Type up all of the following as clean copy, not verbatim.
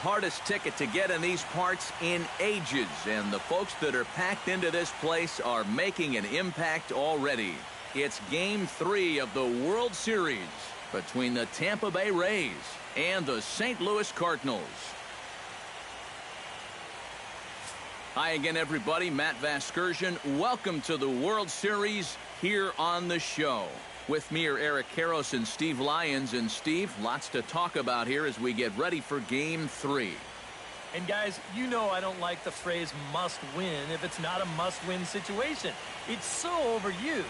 Hardest ticket to get in these parts in ages, and the folks that are packed into this place are making an impact already. It's Game 3 of the World Series between the Tampa Bay Rays and the St. Louis Cardinals. Hi again, everybody. Matt Vasgersian. Welcome to the World Series here on the show. With me are Eric Karros and Steve Lyons. And Steve, lots to talk about here as we get ready for Game 3. And guys, you know I don't like the phrase must win if it's not a must-win situation. It's so overused.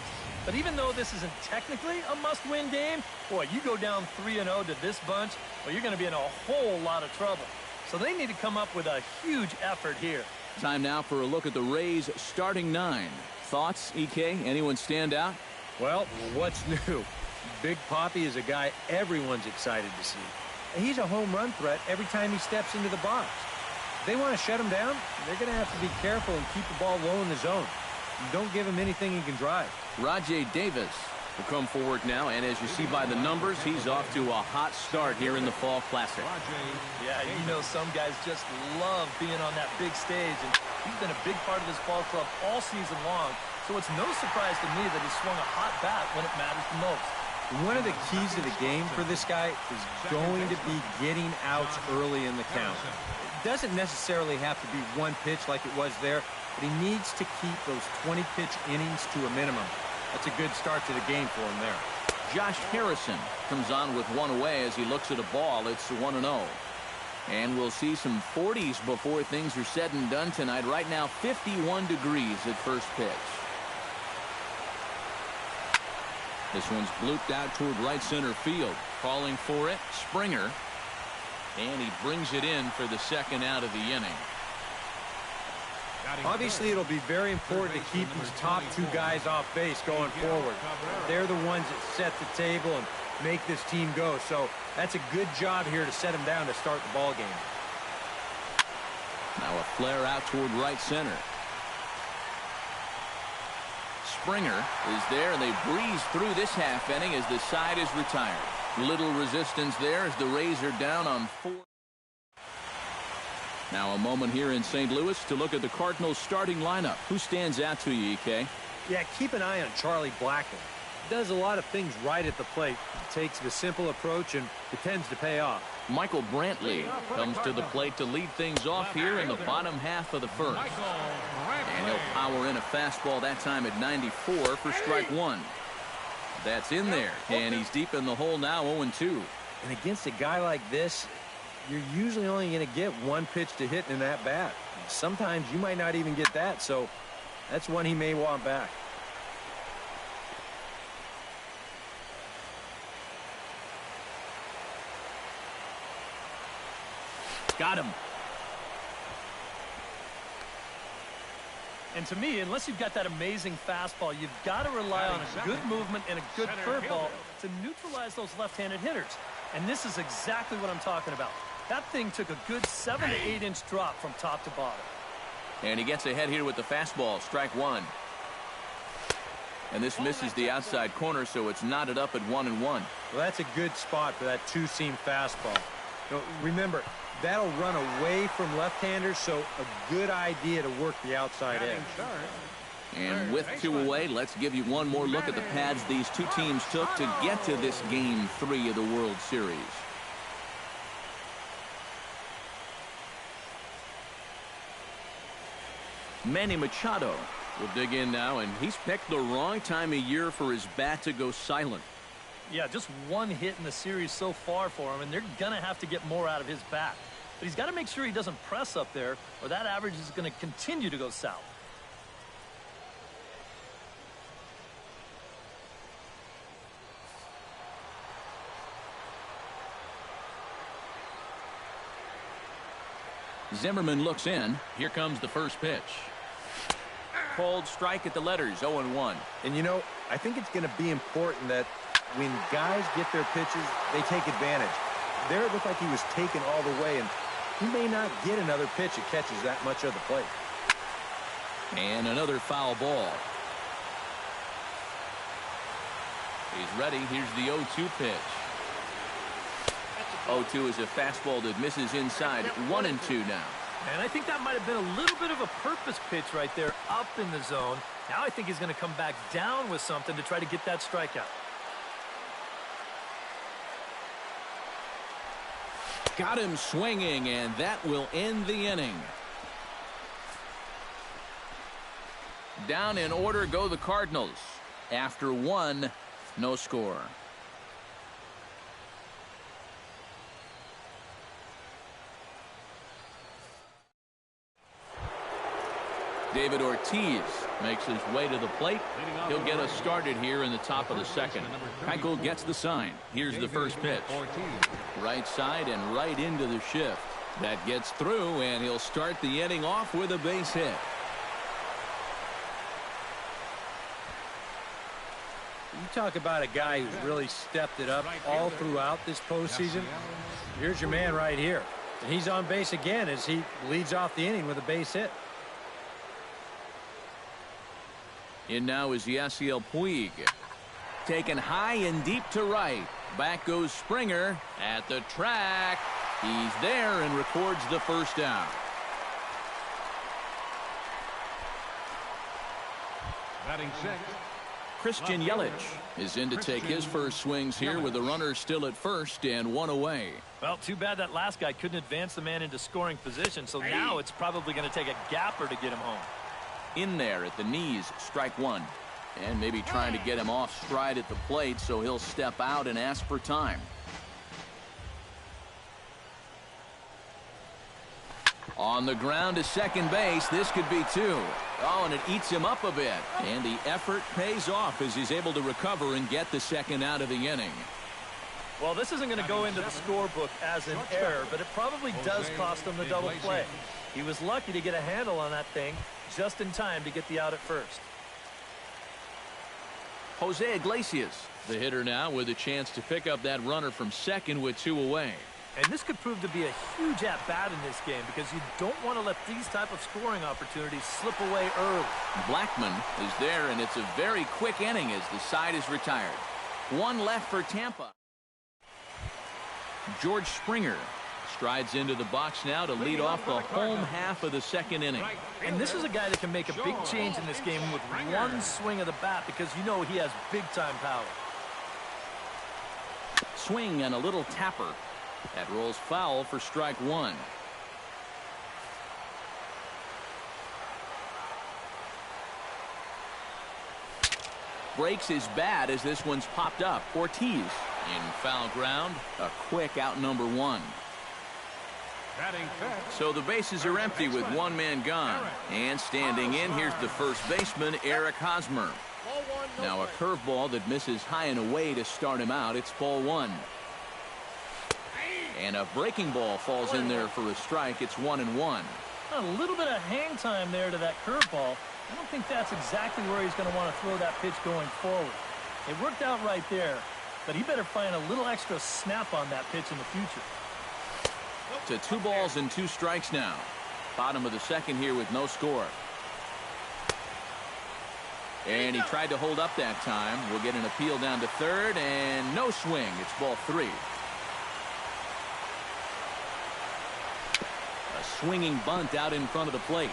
But even though this isn't technically a must-win game, boy, you go down 3-0 to this bunch, well, you're going to be in a whole lot of trouble. So they need to come up with a huge effort here. Time now for a look at the Rays starting 9. Thoughts, EK? Anyone stand out? Well, what's new? Big Papi is a guy everyone's excited to see. And he's a home run threat every time he steps into the box. If they want to shut him down, they're going to have to be careful and keep the ball low in the zone. Don't give him anything he can drive. Rajay Davis will come forward now, and as you see by the numbers, he's off to a hot start here in the Fall Classic. Yeah, you know some guys just love being on that big stage, and he's been a big part of this ball club all season long. So it's no surprise to me that he swung a hot bat when it matters the most. One of the keys to the game for this guy is going to be getting outs early in the count. It doesn't necessarily have to be one pitch like it was there, but he needs to keep those 20-pitch innings to a minimum. That's a good start to the game for him there. Josh Harrison comes on with one away as he looks at a ball. It's 1-0. And we'll see some 40s before things are said and done tonight. Right now, 51 degrees at first pitch. This one's blooped out toward right center field. Calling for it, Springer. And he brings it in for the second out of the inning. Obviously, it'll be very important to keep these top two guys off base going forward. They're the ones that set the table and make this team go. So that's a good job here to set them down to start the ball game. Now a flare out toward right center. Springer is there, and they breeze through this half inning as the side is retired. Little resistance there as the Rays are down on 4. Now a moment here in St. Louis to look at the Cardinals starting lineup. Who stands out to you, EK? Yeah, keep an eye on Charlie Blackmon. Does a lot of things right at the plate. Takes the simple approach, and it tends to pay off. Michael Brantley comes to the plate to lead things off here in the bottom half of the first. And he'll power in a fastball that time at 94 for strike 1. That's in there, and he's deep in the hole now, 0-2. And against a guy like this, you're usually only going to get one pitch to hit in that bat. Sometimes you might not even get that, so that's one he may want back. Got him. And to me, unless you've got that amazing fastball, you've got to rely on a good movement and a good curveball to neutralize those left-handed hitters. And this is exactly what I'm talking about. That thing took a good 7 to 8 inch drop from top to bottom. And he gets ahead here with the fastball, strike 1. And this misses the outside corner, so it's knotted up at 1-1. Well, that's a good spot for that two-seam fastball. Remember, that'll run away from left-handers, so a good idea to work the outside edge. And with 2 away, let's give you one more look at the pads these two teams took to get to this Game 3 of the World Series. Manny Machado will dig in now, and he's picked the wrong time of year for his bat to go silent. Yeah, just one hit in the series so far for him, and they're going to have to get more out of his bat. But he's got to make sure he doesn't press up there, or that average is going to continue to go south. Zimmerman looks in. Here comes the first pitch. Cold strike at the letters, 0-1. And you know, I think it's going to be important that when guys get their pitches, they take advantage. There it looked like he was taken all the way, and he may not get another pitch that catches that much of the plate. And another foul ball. He's ready. Here's the 0-2 pitch. 0-2 is a fastball that misses inside. 1-2 now. And I think that might have been a little bit of a purpose pitch right there up in the zone. Now I think he's going to come back down with something to try to get that strikeout. Got him swinging, and that will end the inning. Down in order go the Cardinals. After 1, no score. David Ortiz makes his way to the plate. He'll get us started here in the top of the second. Keuchel gets the sign. Here's the first pitch. Right side and right into the shift. That gets through, and he'll start the inning off with a base hit. You talk about a guy who's really stepped it up all throughout this postseason. Here's your man right here. And he's on base again as he leads off the inning with a base hit. In now is Yasiel Puig. Taken high and deep to right. Back goes Springer at the track. He's there and records the first down. Batting sixth. Christian Yelich is in to take his first swings here with the runner still at first and 1 away. Well, too bad that last guy couldn't advance the man into scoring position, so now it's probably going to take a gapper to get him home. In there at the knees, strike 1. And maybe trying to get him off stride at the plate, so he'll step out and ask for time. On the ground to second base. This could be 2. Oh, and it eats him up a bit. And the effort pays off as he's able to recover and get the second out of the inning. Well, this isn't going to go into the scorebook as an error, but it probably does cost him the double play. He was lucky to get a handle on that thing just in time to get the out at first. Jose Iglesias, the hitter now, with a chance to pick up that runner from second with 2 away. And this could prove to be a huge at-bat in this game because you don't want to let these type of scoring opportunities slip away early. Blackman is there, and it's a very quick inning as the side is retired. 1 left for Tampa. George Springer strides into the box now to lead off the home half of the second inning. And this is a guy that can make a big change in this game with one swing of the bat because you know he has big-time power. Swing and a little tapper. That rolls foul for strike 1. Breaks his bat as this one's popped up. Ortiz in foul ground. A quick out number 1. So the bases are empty with 1 man gone. And standing in, here's the first baseman, Eric Hosmer. Now a curveball that misses high and away to start him out. It's ball 1. And a breaking ball falls in there for a strike. It's 1-1. A little bit of hang time there to that curveball. I don't think that's exactly where he's going to want to throw that pitch going forward. It worked out right there, but he better find a little extra snap on that pitch in the future. To 2 balls and 2 strikes now. Bottom of the second here with no score. And he tried to hold up that time. We'll get an appeal down to third, and no swing. It's ball 3. A swinging bunt out in front of the plate.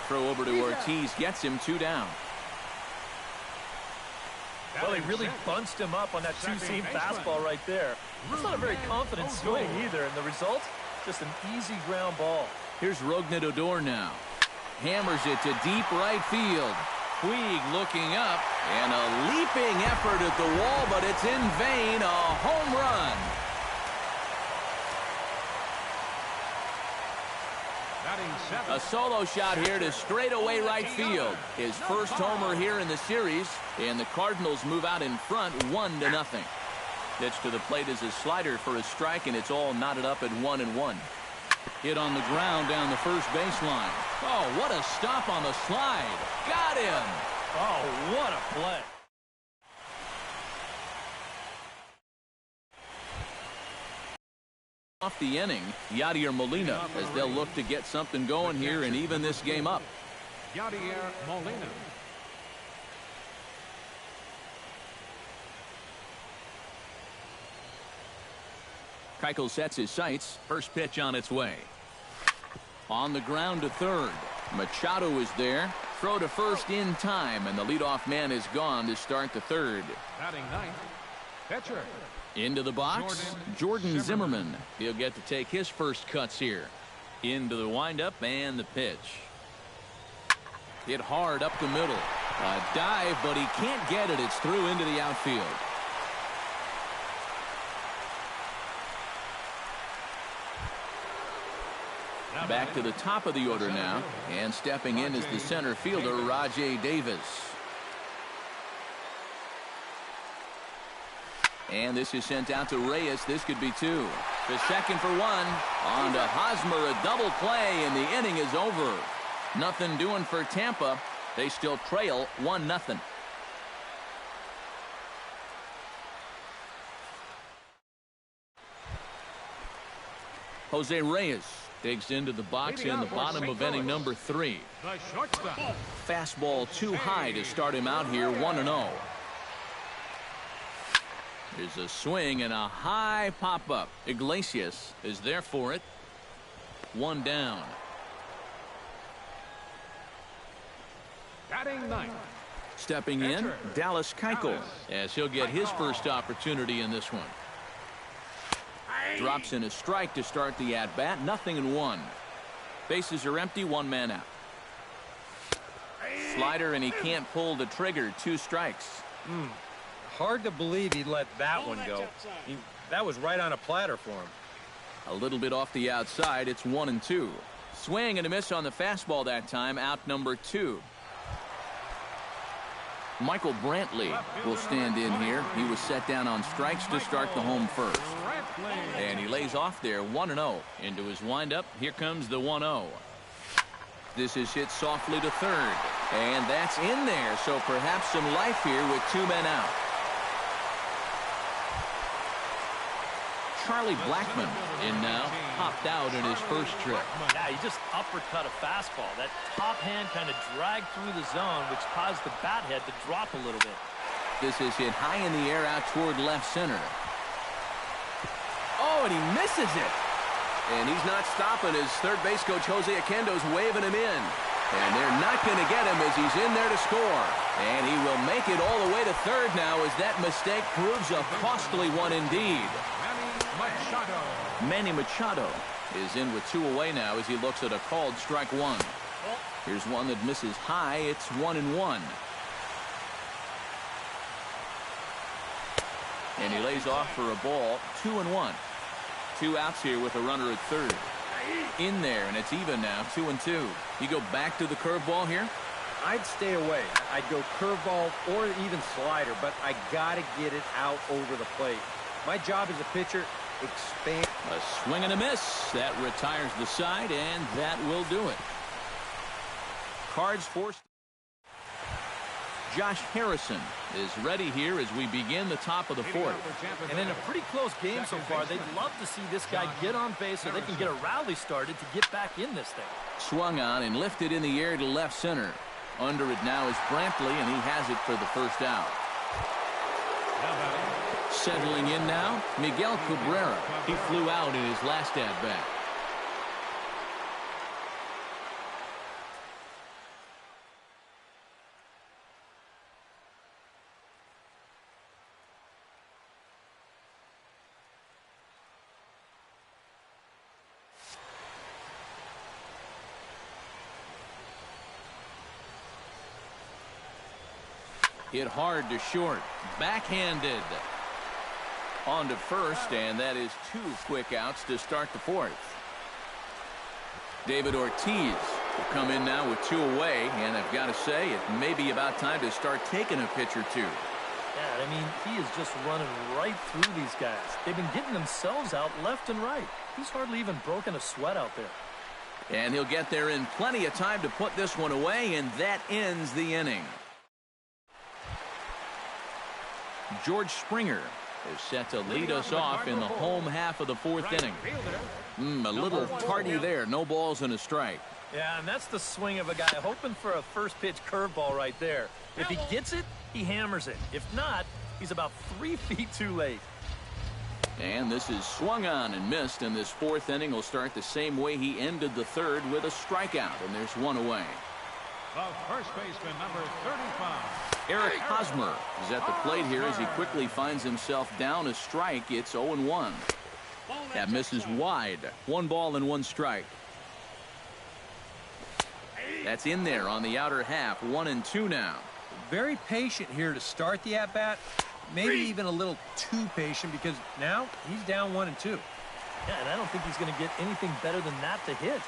Throw over to Ortiz gets him 2 down. Well, he really bunched him up on that two-seam fastball right there. That's not a very confident swing either, and the result, just an easy ground ball. Here's Rougned Odor now. Hammers it to deep right field. Puig looking up, and a leaping effort at the wall, but it's in vain. A home run. A solo shot here to straightaway right field. His first homer here in the series, and the Cardinals move out in front 1-0. Pitch to the plate is a slider for a strike, and it's all knotted up at 1-1. Hit on the ground down the first baseline. Oh, what a stop on the slide. Got him. Oh, what a play. Off the inning, Yadier Molina, as they'll look to get something going here and even this game up. Yadier Molina. Keuchel sets his sights. First pitch on its way. On the ground to third. Machado is there. Throw to first in time, and the leadoff man is gone to start the third. Batting ninth, pitcher. Into the box, Jordan Zimmerman. He'll get to take his first cuts here. Into the windup and the pitch. Hit hard up the middle. A dive, but he can't get it. It's through into the outfield. Back to the top of the order now, and stepping in is the center fielder, Rajay Davis. And this is sent out to Reyes. This could be two. The second for one. On to Hosmer, a double play, and the inning is over. Nothing doing for Tampa. They still trail 1-0. Jose Reyes digs into the box in the bottom of inning number 3. The shortstop. Fastball too high to start him out here, 1-0. There's a swing and a high pop-up. Iglesias is there for it. 1 down. Batting ninth. Stepping in, Dallas Keuchel, as he'll get his first opportunity in this one. Drops in a strike to start the at-bat. 0-1. Bases are empty. 1 man out. Slider, and he can't pull the trigger. 2 strikes. Hard to believe he let that one go. That was right on a platter for him. A little bit off the outside. It's 1-2. Swing and a miss on the fastball that time. Out number 2. Michael Brantley will stand in here. He was set down on strikes to start the home first. And he lays off there, 1-0. Into his windup. Here comes the 1-0. This is hit softly to third. And that's in there. So perhaps some life here with 2 men out. Charlie Blackmon in now. Popped out in his first trip. Yeah, he just uppercut a fastball. That top hand kind of dragged through the zone, which caused the bat head to drop a little bit. This is hit high in the air out toward left center. Oh, and he misses it. And he's not stopping as third base coach Jose Oquendo's waving him in. And they're not going to get him as he's in there to score. And he will make it all the way to third now as that mistake proves a costly one indeed. Manny Machado is in with 2 away now as he looks at a called strike 1. Here's one that misses high. It's 1-1. And he lays off for a ball. 2-1. 2 outs here with a runner at third. In there, and it's even now. 2-2. You go back to the curveball here? I'd stay away. I'd go curveball or even slider, but I got to get it out over the plate. My job as a pitcher, expand. A swing and a miss. That retires the side, and that will do it. Cards forced. Josh Harrison is ready here as we begin the top of the 4th. And in a pretty close game so far, they'd love to see this guy get on base so they can get a rally started to get back in this thing. Swung on and lifted in the air to left center. Under it now is Brantley, and he has it for the first out. Settling in now, Miguel Cabrera. He flew out in his last at-bat. Hit hard to short. Backhanded. On to first, and that is 2 quick outs to start the 4th. David Ortiz will come in now with 2 away, and I've got to say, it may be about time to start taking a pitch or 2. Yeah, I mean, he is just running right through these guys. They've been getting themselves out left and right. He's hardly even broken a sweat out there. And he'll get there in plenty of time to put this one away, and that ends the inning. George Springer is set to lead us off in the home half of the 4th inning. A little tardy there. No balls and a strike. Yeah, and that's the swing of a guy hoping for a first pitch curveball right there. If he gets it, he hammers it. If not, he's about 3 feet too late. And this is swung on and missed, and this fourth inning will start the same way he ended the third, with a strikeout, and there's one away. The first baseman, number 35. Eric Hosmer is at the plate here as he quickly finds himself down a strike. It's 0-1. That misses wide. 1 ball and 1 strike. That's in there on the outer half. 1-2 now. Very patient here to start the at-bat. Maybe even a little too patient, because now he's down 1-2. Yeah, and I don't think he's going to get anything better than that to hit.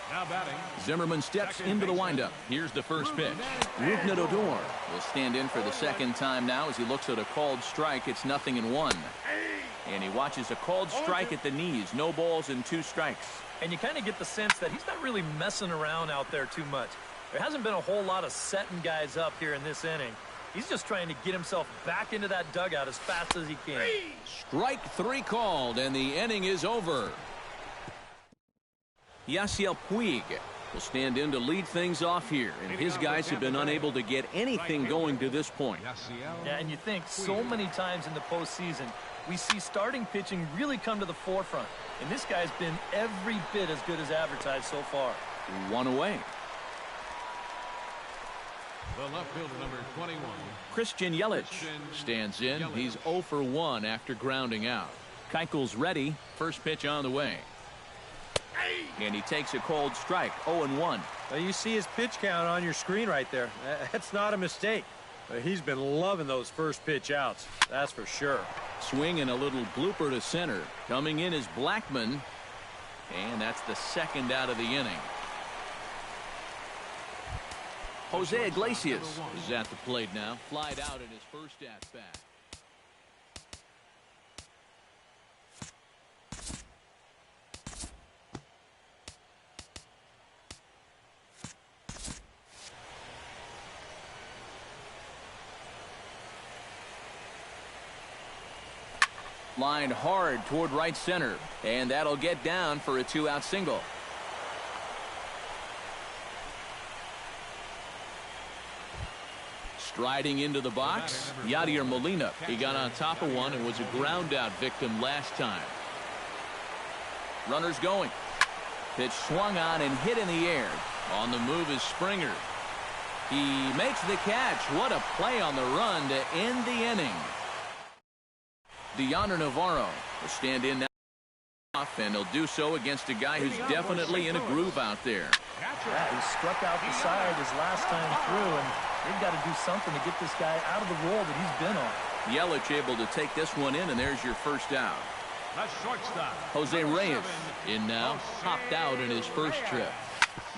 Now batting. Zimmerman steps into the windup. Here's the first pitch. Rougned Odor will stand in for the second time now as he looks at a called strike. It's 0-1. And he watches a called strike at the knees. No balls and 2 strikes. And you kind of get the sense that he's not really messing around out there too much. There hasn't been a whole lot of setting guys up here in this inning. He's just trying to get himself back into that dugout as fast as he can. Strike 3 called, and the inning is over. Yasiel Puig will stand in to lead things off here, and his guys have been unable to get anything going to this point. Yeah, and you think so many times in the postseason, we see starting pitching really come to the forefront. And this guy's been every bit as good as advertised so far. 1 away. The left fielder, number 21. Christian Yelich stands in. He's 0 for 1 after grounding out. Keuchel's ready. First pitch on the way. And he takes a cold strike. 0-1. Well, you see his pitch count on your screen right there. That's not a mistake. He's been loving those first pitch outs. That's for sure. Swing and a little blooper to center. Coming in is Blackman. And that's the second out of the inning. Jose Iglesias is at the plate now. Flied out in his first at-bat. Lined hard toward right center, and that'll get down for a 2-out single. Striding into the box, Yadier Molina. He got on top of one and was a ground out victim last time. Runners going. Pitch swung on and hit in the air. On the move is Springer. He makes the catch. What a play on the run to end the inning. Deoner Navarro will stand in now, and he'll do so against a guy who's definitely in a groove out there. Yeah, he struck out the side his last time through, and they've got to do something to get this guy out of the role that he's been on. Yelich able to take this one in, and there's your first out. The shortstop. Jose Reyes in now, popped out in his first trip.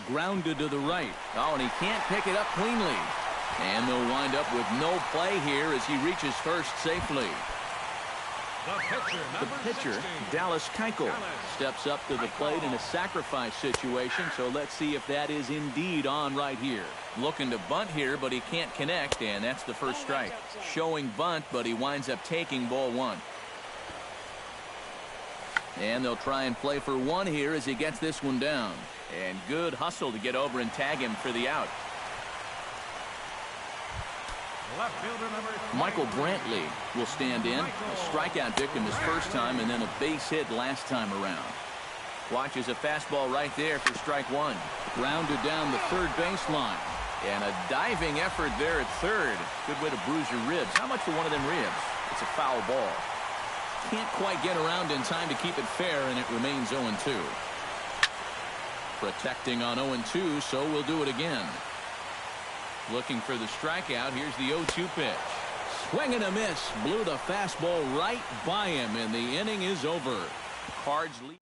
Grounded to the right. Oh, and he can't pick it up cleanly. And they'll wind up with no play here as he reaches first safely. The pitcher, Dallas Keuchel, steps up to the plate in a sacrifice situation, so let's see if that is indeed on right here. Looking to bunt here, but he can't connect, and that's the first strike. Showing bunt, but he winds up taking ball 1. And they'll try and play for 1 here as he gets this one down. And good hustle to get over and tag him for the out. Left fielder, number 20. Michael Brantley will stand in. A strikeout victim his first time, and then a base hit last time around. Watches a fastball right there for strike 1. Grounded down the third baseline. And a diving effort there at third. Good way to bruise your ribs. How much for one of them ribs? It's a foul ball. Can't quite get around in time to keep it fair, and it remains 0-2. Protecting on 0-2, so we'll do it again. Looking for the strikeout. Here's the 0-2 pitch. Swing and a miss. Blew the fastball right by him, and the inning is over. Cards lead.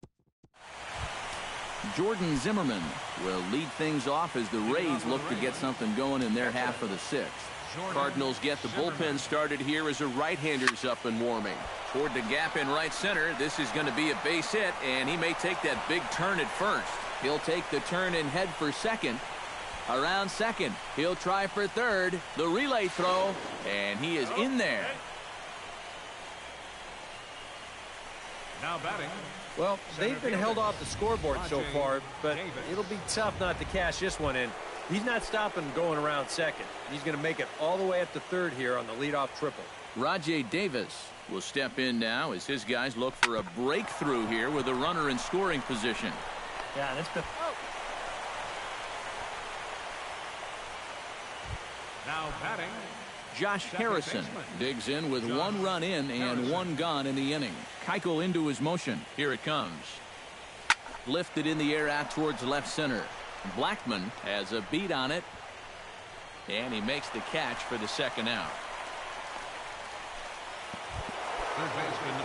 Jordan Zimmerman will lead things off as the Rays look to get something going in their half of the 6th. Cardinals get the bullpen started here as a right-hander's up and warming. Toward the gap in right center. This is going to be a base hit, and he may take that big turn at first. He'll take the turn and head for second. Around second, he'll try for third. The relay throw, and he is in there. Now batting. Well, they've been held off the scoreboard so far, but it'll be tough not to cash this one in. He's not stopping going around second. He's going to make it all the way up to third here on the leadoff triple. Rajay Davis will step in now as his guys look for a breakthrough here with a runner in scoring position. Yeah, and it's been... Now batting, Josh Harrison digs in with one run in and one gone in the inning. Keuchel into his motion. Here it comes. Lifted in the air out towards left center. Blackman has a beat on it, and he makes the catch for the second out.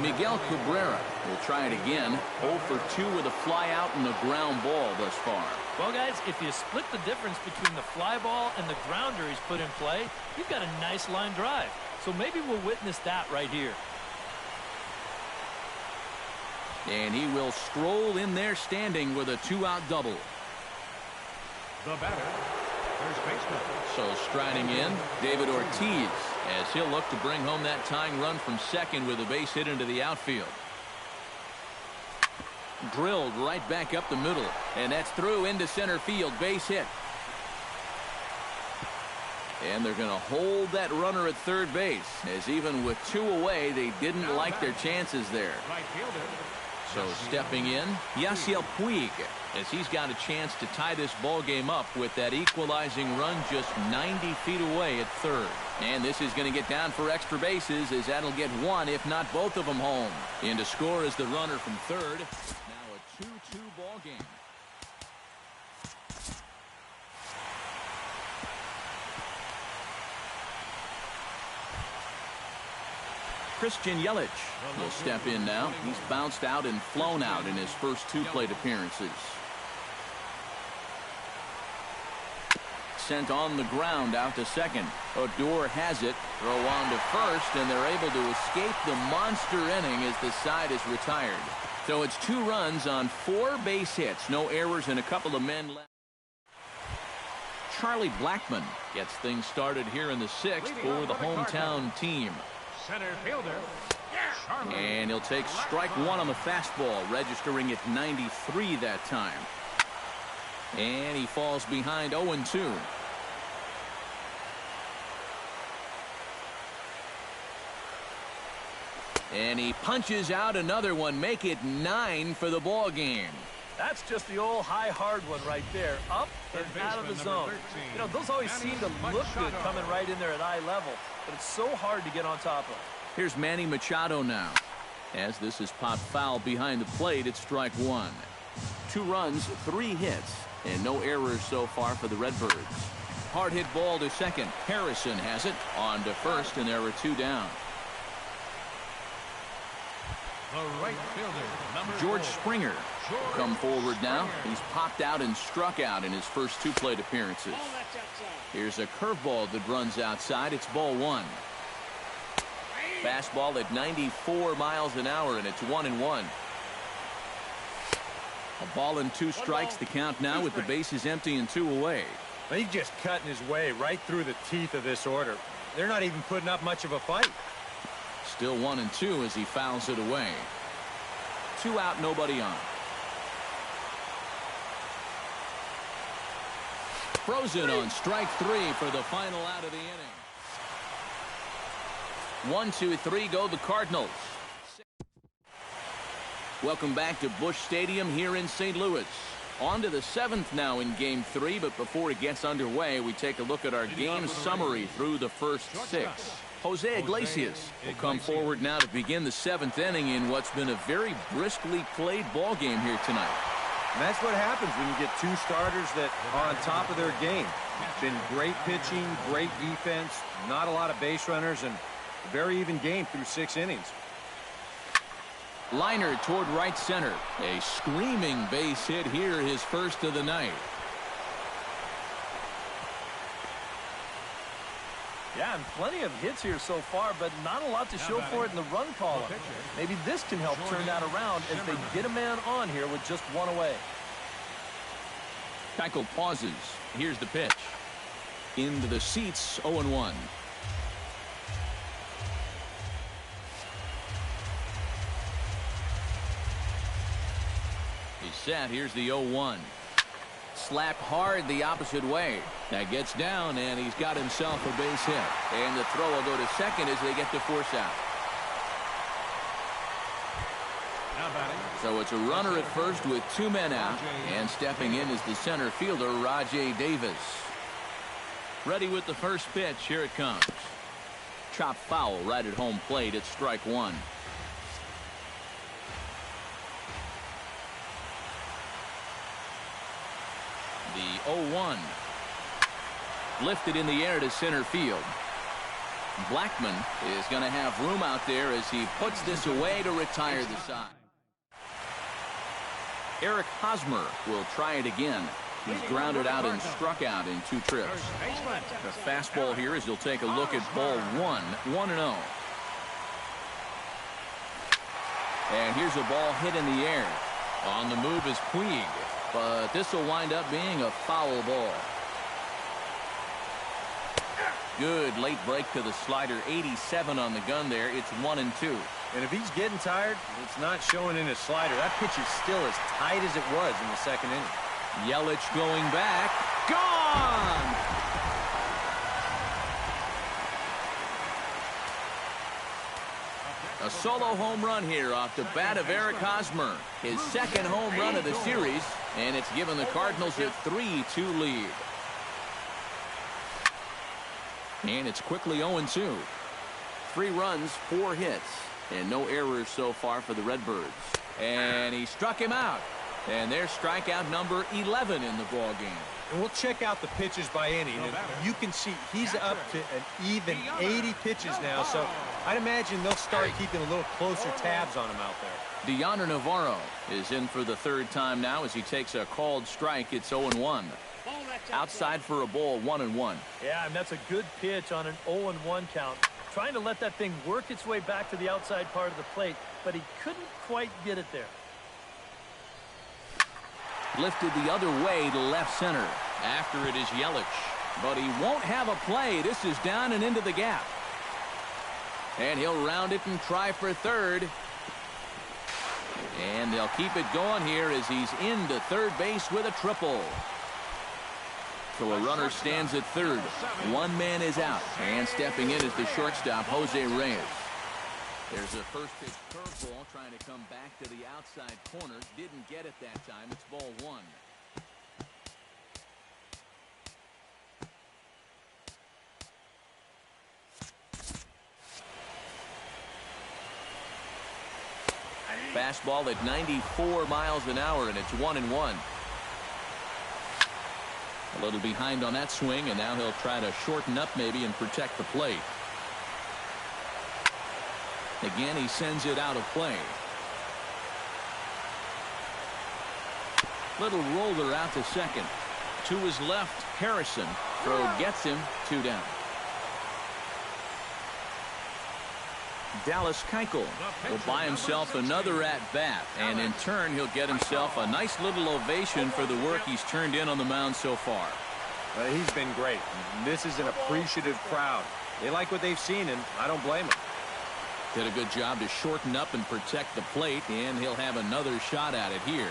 Miguel Cabrera will try it again. 0 for 2 with a fly out and a ground ball thus far. Well, guys, if you split the difference between the fly ball and the grounder he's put in play, you've got a nice line drive. So maybe we'll witness that right here. And he will stroll in there standing with a 2-out double. the batter, first baseman. So striding in, David Ortiz, as he'll look to bring home that tying run from second with a base hit into the outfield. Drilled right back up the middle, and that's through into center field. Base hit. And they're going to hold that runner at third base, as even with 2 away, they didn't like their chances there. Right fielder. So stepping in, Yasiel Puig, as he's got a chance to tie this ball game up with that equalizing run just 90 feet away at third. And this is going to get down for extra bases, as that'll get one, if not both of them, home. In to score is the runner from third. Now a 2-2 ball game. Christian Yelich will step in now. He's bounced out and flown out in his first 2 plate appearances. Sent on the ground out to second. Odor has it. Throw on to first, and they're able to escape the monster inning as the side is retired. So it's 2 runs on 4 base hits. No errors and a couple of men left. Charlie Blackman gets things started here in the 6th for the hometown team. Center fielder. Charlie. And he'll take strike 1 on the fastball, registering at 93 that time. And he falls behind 0-2. And he punches out another one, make it 9 for the ball game. That's just the old high hard one right there, up and out of the zone. You know, those always seem to look good coming right in there at eye level, but it's so hard to get on top of. Here's Manny Machado now. As this is popped foul behind the plate, it's strike 1. 2 runs, 3 hits, and no errors so far for the Redbirds. Hard hit ball to second. Harrison has it on to first, and there are 2 down. The right fielder, number George 4. Springer will come forward now. He's popped out and struck out in his first 2 plate appearances. Here's a curveball that runs outside. It's ball 1. Fastball at 94 miles an hour, and it's 1-1. A ball and 2 strikes. The count now with the bases empty and 2 away. He's just cutting his way right through the teeth of this order. They're not even putting up much of a fight. Still 1-2 as he fouls it away. 2 out, nobody on. Frozen on strike 3 for the final out of the inning. 1, 2, 3 go the Cardinals. Welcome back to Busch Stadium here in St. Louis. On to the 7th now in Game 3, but before it gets underway, we take a look at our game summary through the first 6. Jose Iglesias will come forward now to begin the 7th inning in what's been a very briskly played ball game here tonight. And that's what happens when you get 2 starters that are on top of their game. It's been great pitching, great defense, not a lot of base runners, and a very even game through 6 innings. Liner toward right center. A screaming base hit here, his first of the night. Yeah, and plenty of hits here so far, but not a lot to show for it in the run column. Maybe this can help turn that around as they get a man on here with just 1 away. Keuchel pauses. Here's the pitch. Into the seats, 0-1. He's set. Here's the 0-1. Slapped hard the opposite way. That gets down, and he's got himself a base hit. And the throw will go to second as they get to force out. Now batting. So it's a runner at first with 2 men out. And stepping in is the center fielder, Rajay Davis. Ready with the first pitch. Here it comes. Chop foul right at home plate. It's strike one. The 0-1. Lifted in the air to center field. Blackman is going to have room out there as he puts this away to retire the side. Eric Hosmer will try it again. He's grounded out and struck out in 2 trips. The fastball here as he'll take a look at ball 1, 1-0. And here's a ball hit in the air. On the move is Puig, but this will wind up being a foul ball. Good late break to the slider. 87 on the gun there. It's 1-2. And if he's getting tired, it's not showing in his slider. That pitch is still as tight as it was in the second inning. Yelich going back. Gone! A solo home run here off the bat of Eric Hosmer. His second home run of the series, and it's given the Cardinals a 3-2 lead. And it's quickly 0-2. 3 runs, 4 hits, and no errors so far for the Redbirds. And he struck him out. And there's strikeout number 11 in the ball game. And we'll check out the pitches by inning. And you can see he's up to an even 80 pitches now. So I'd imagine they'll start keeping a little closer tabs on him out there. Deonder Navarro is in for the 3rd time now as he takes a called strike. It's 0-1. Outside for a ball, 1-1. Yeah, and that's a good pitch on an 0-1 count. Trying to let that thing work its way back to the outside part of the plate, but he couldn't quite get it there. Lifted the other way to left center. After it is Yelich, but he won't have a play. This is down and into the gap. And he'll round it and try for 3rd. And they'll keep it going here as he's into 3rd base with a triple. So a runner stands at 3rd. 1 man is out. And stepping in is the shortstop, Jose Reyes. There's a first pitch curveball trying to come back to the outside corner. Didn't get it that time. It's ball 1. Fastball at 94 miles an hour, and it's 1-1. A little behind on that swing, and now he'll try to shorten up maybe and protect the plate. Again, he sends it out of play. Little roller out to second. To his left, Harrison. Throw gets him. 2 down. Dallas Keuchel will buy himself another at-bat, and in turn he'll get himself a nice little ovation for the work he's turned in on the mound so far. He's been great. This is an appreciative crowd. They like what they've seen, and I don't blame them. Did a good job to shorten up and protect the plate, and he'll have another shot at it here.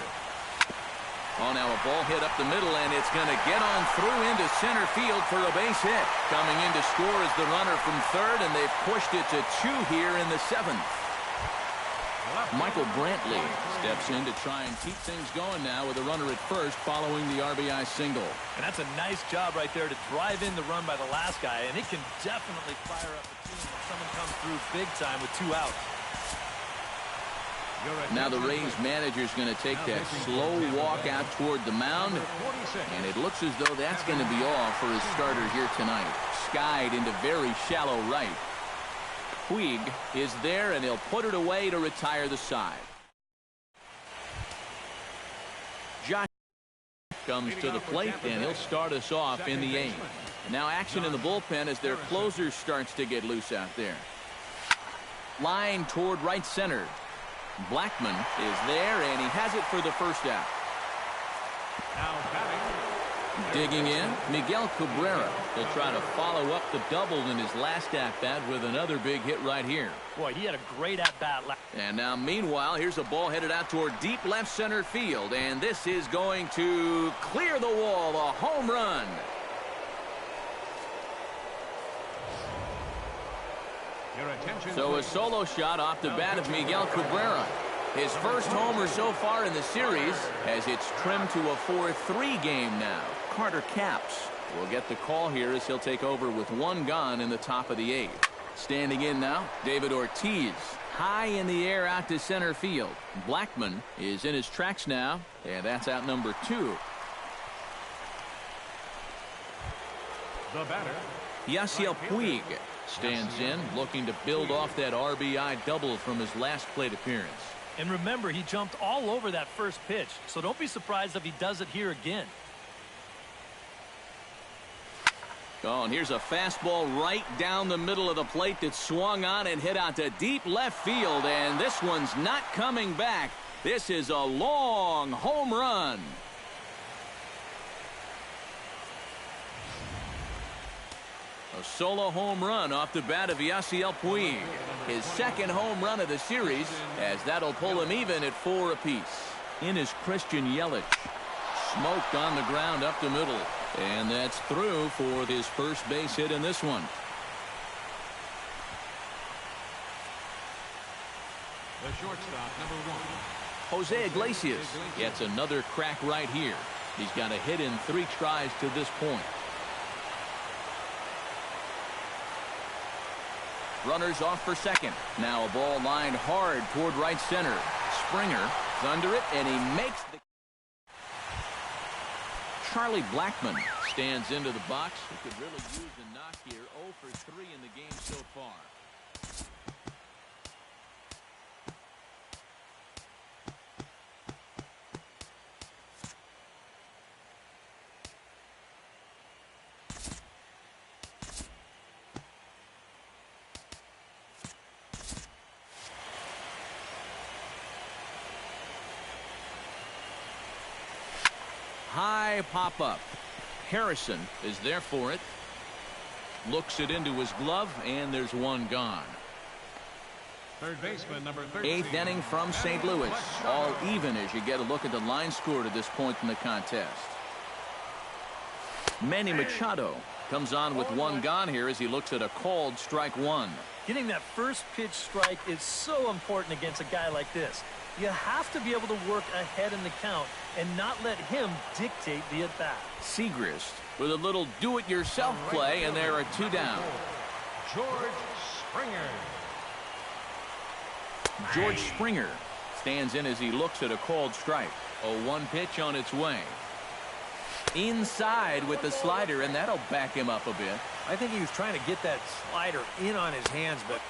Oh, now a ball hit up the middle, and it's going to get on through into center field for a base hit. Coming in to score is the runner from 3rd, and they've pushed it to 2 here in the 7th. Michael Brantley steps in to try and keep things going now with a runner at first following the RBI single. And that's a nice job right there to drive in the run by the last guy, and it can definitely fire up the team when someone comes through big time with 2 outs. Now the Rays manager is going to take that slow walk out toward the mound, and it looks as though that's going to be all for his starter here tonight. Skied into very shallow right. Puig is there, and he'll put it away to retire the side. Josh comes to the plate, and he'll start us off in the 8th. Now action in the bullpen as their closer starts to get loose out there. Line toward right center. Blackman is there, and he has it for the first out. Now batting, Digging in, Miguel Cabrera. He'll try to follow up the double in his last at-bat with another big hit right here. Boy, he had a great at-bat. And now, meanwhile, here's a ball headed out toward deep left center field. And this is going to clear the wall, a home run. So a solo shot off the bat of Miguel Cabrera. His first homer so far in the series, as it's trimmed to a 4-3 game now. Carter Capps will get the call here as he'll take over with one gone in the top of the 8th. Standing in now, David Ortiz. High in the air out to center field. Blackman is in his tracks now, and that's out number 2. The batter, Yasiel Puig stands in, looking to build off that RBI double from his last plate appearance. And remember, he jumped all over that first pitch, so don't be surprised if he does it here again. Oh, and here's a fastball right down the middle of the plate that swung on and hit out to deep left field, and this one's not coming back. This is a long home run. A solo home run off the bat of Yasiel Puig. His second home run of the series, as that'll pull him even at 4 apiece. In is Christian Yelich. Smoked on the ground up the middle. And that's through for his first base hit in this one. the shortstop, number 1. Jose Iglesias gets another crack right here. He's got a hit in 3 tries to this point. Runners off for second. Now a ball lined hard toward right center. Springer is under it, and he makes the... Charlie Blackman stands into the box. He could really use a knock here. 0 for 3 in the game so far. High pop-up. Harrison is there for it. Looks it into his glove, and there's one gone. Third baseman, number 13. 8th inning from St. Louis. All even as you get a look at the line score to this point in the contest. Manny Machado comes on with one gone here as he looks at a called strike 1. Getting that first pitch strike is so important against a guy like this. You have to be able to work ahead in the count and not let him dictate the at-bat. Segrist with a little do-it-yourself play, and there are 2 down. George Springer. George Springer stands in as he looks at a called strike. A 1 pitch on its way. Inside with the slider, and that'll back him up a bit. I think he was trying to get that slider in on his hands, but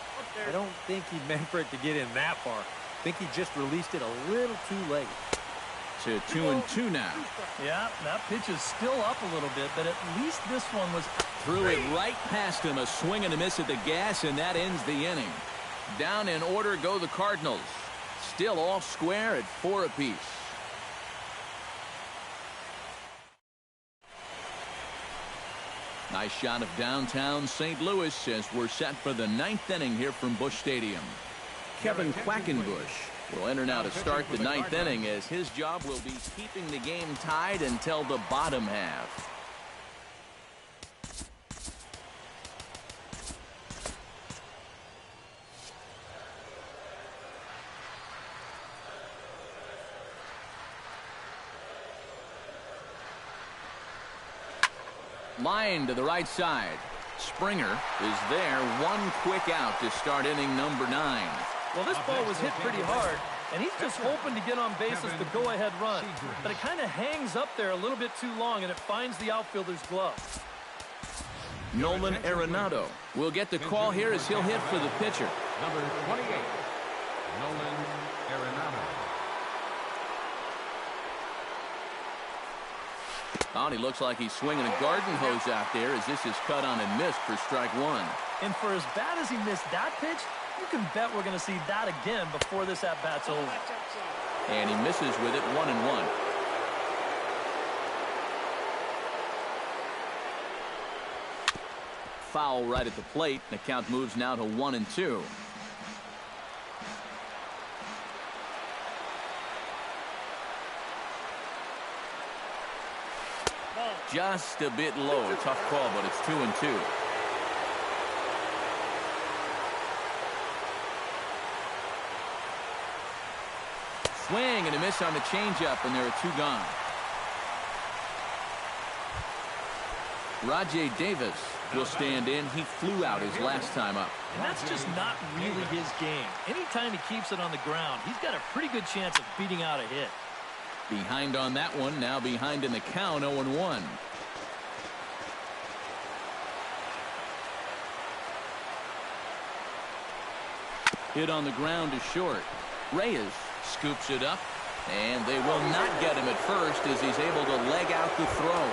I don't think he meant for it to get in that far. I think he just released it a little too late. To 2-2 now. Yeah, that pitch is still up a little bit, but at least this one was... Threw it right past him, a swing and a miss at the gas, and that ends the inning. Down in order go the Cardinals. Still all square at 4 apiece. Nice shot of downtown St. Louis as we're set for the 9th inning here from Busch Stadium. Kevin Quackenbush will enter now to start the 9th inning, as his job will be keeping the game tied until the bottom half. Line to the right side. Springer is there. One quick out to start inning number 9. Well, this ball was hit pretty hard, and he's just hoping to get on base as the go-ahead run. But it kind of hangs up there a little bit too long, and it finds the outfielder's glove. Nolan Arenado will get the call here as he'll hit for the pitcher. Number 28, Nolan Arenado. Oh, and he looks like he's swinging a garden hose out there as this is cut on and missed for strike 1. And for as bad as he missed that pitch, you can bet we're going to see that again before this at-bat's over. And he misses with it, 1-1. foul right at the plate. The count moves now to 1-2. Just a bit low. Tough call, but it's 2-2. Swing and a miss on the changeup, and there are 2 gone. Rajay Davis will stand in. He flew out his last time up. And that's just not really his game. Anytime he keeps it on the ground, he's got a pretty good chance of beating out a hit. Behind on that one. Now behind in the count, 0-1. Hit on the ground is short. Reyes scoops it up, and they will not get him at first as he's able to leg out the throw.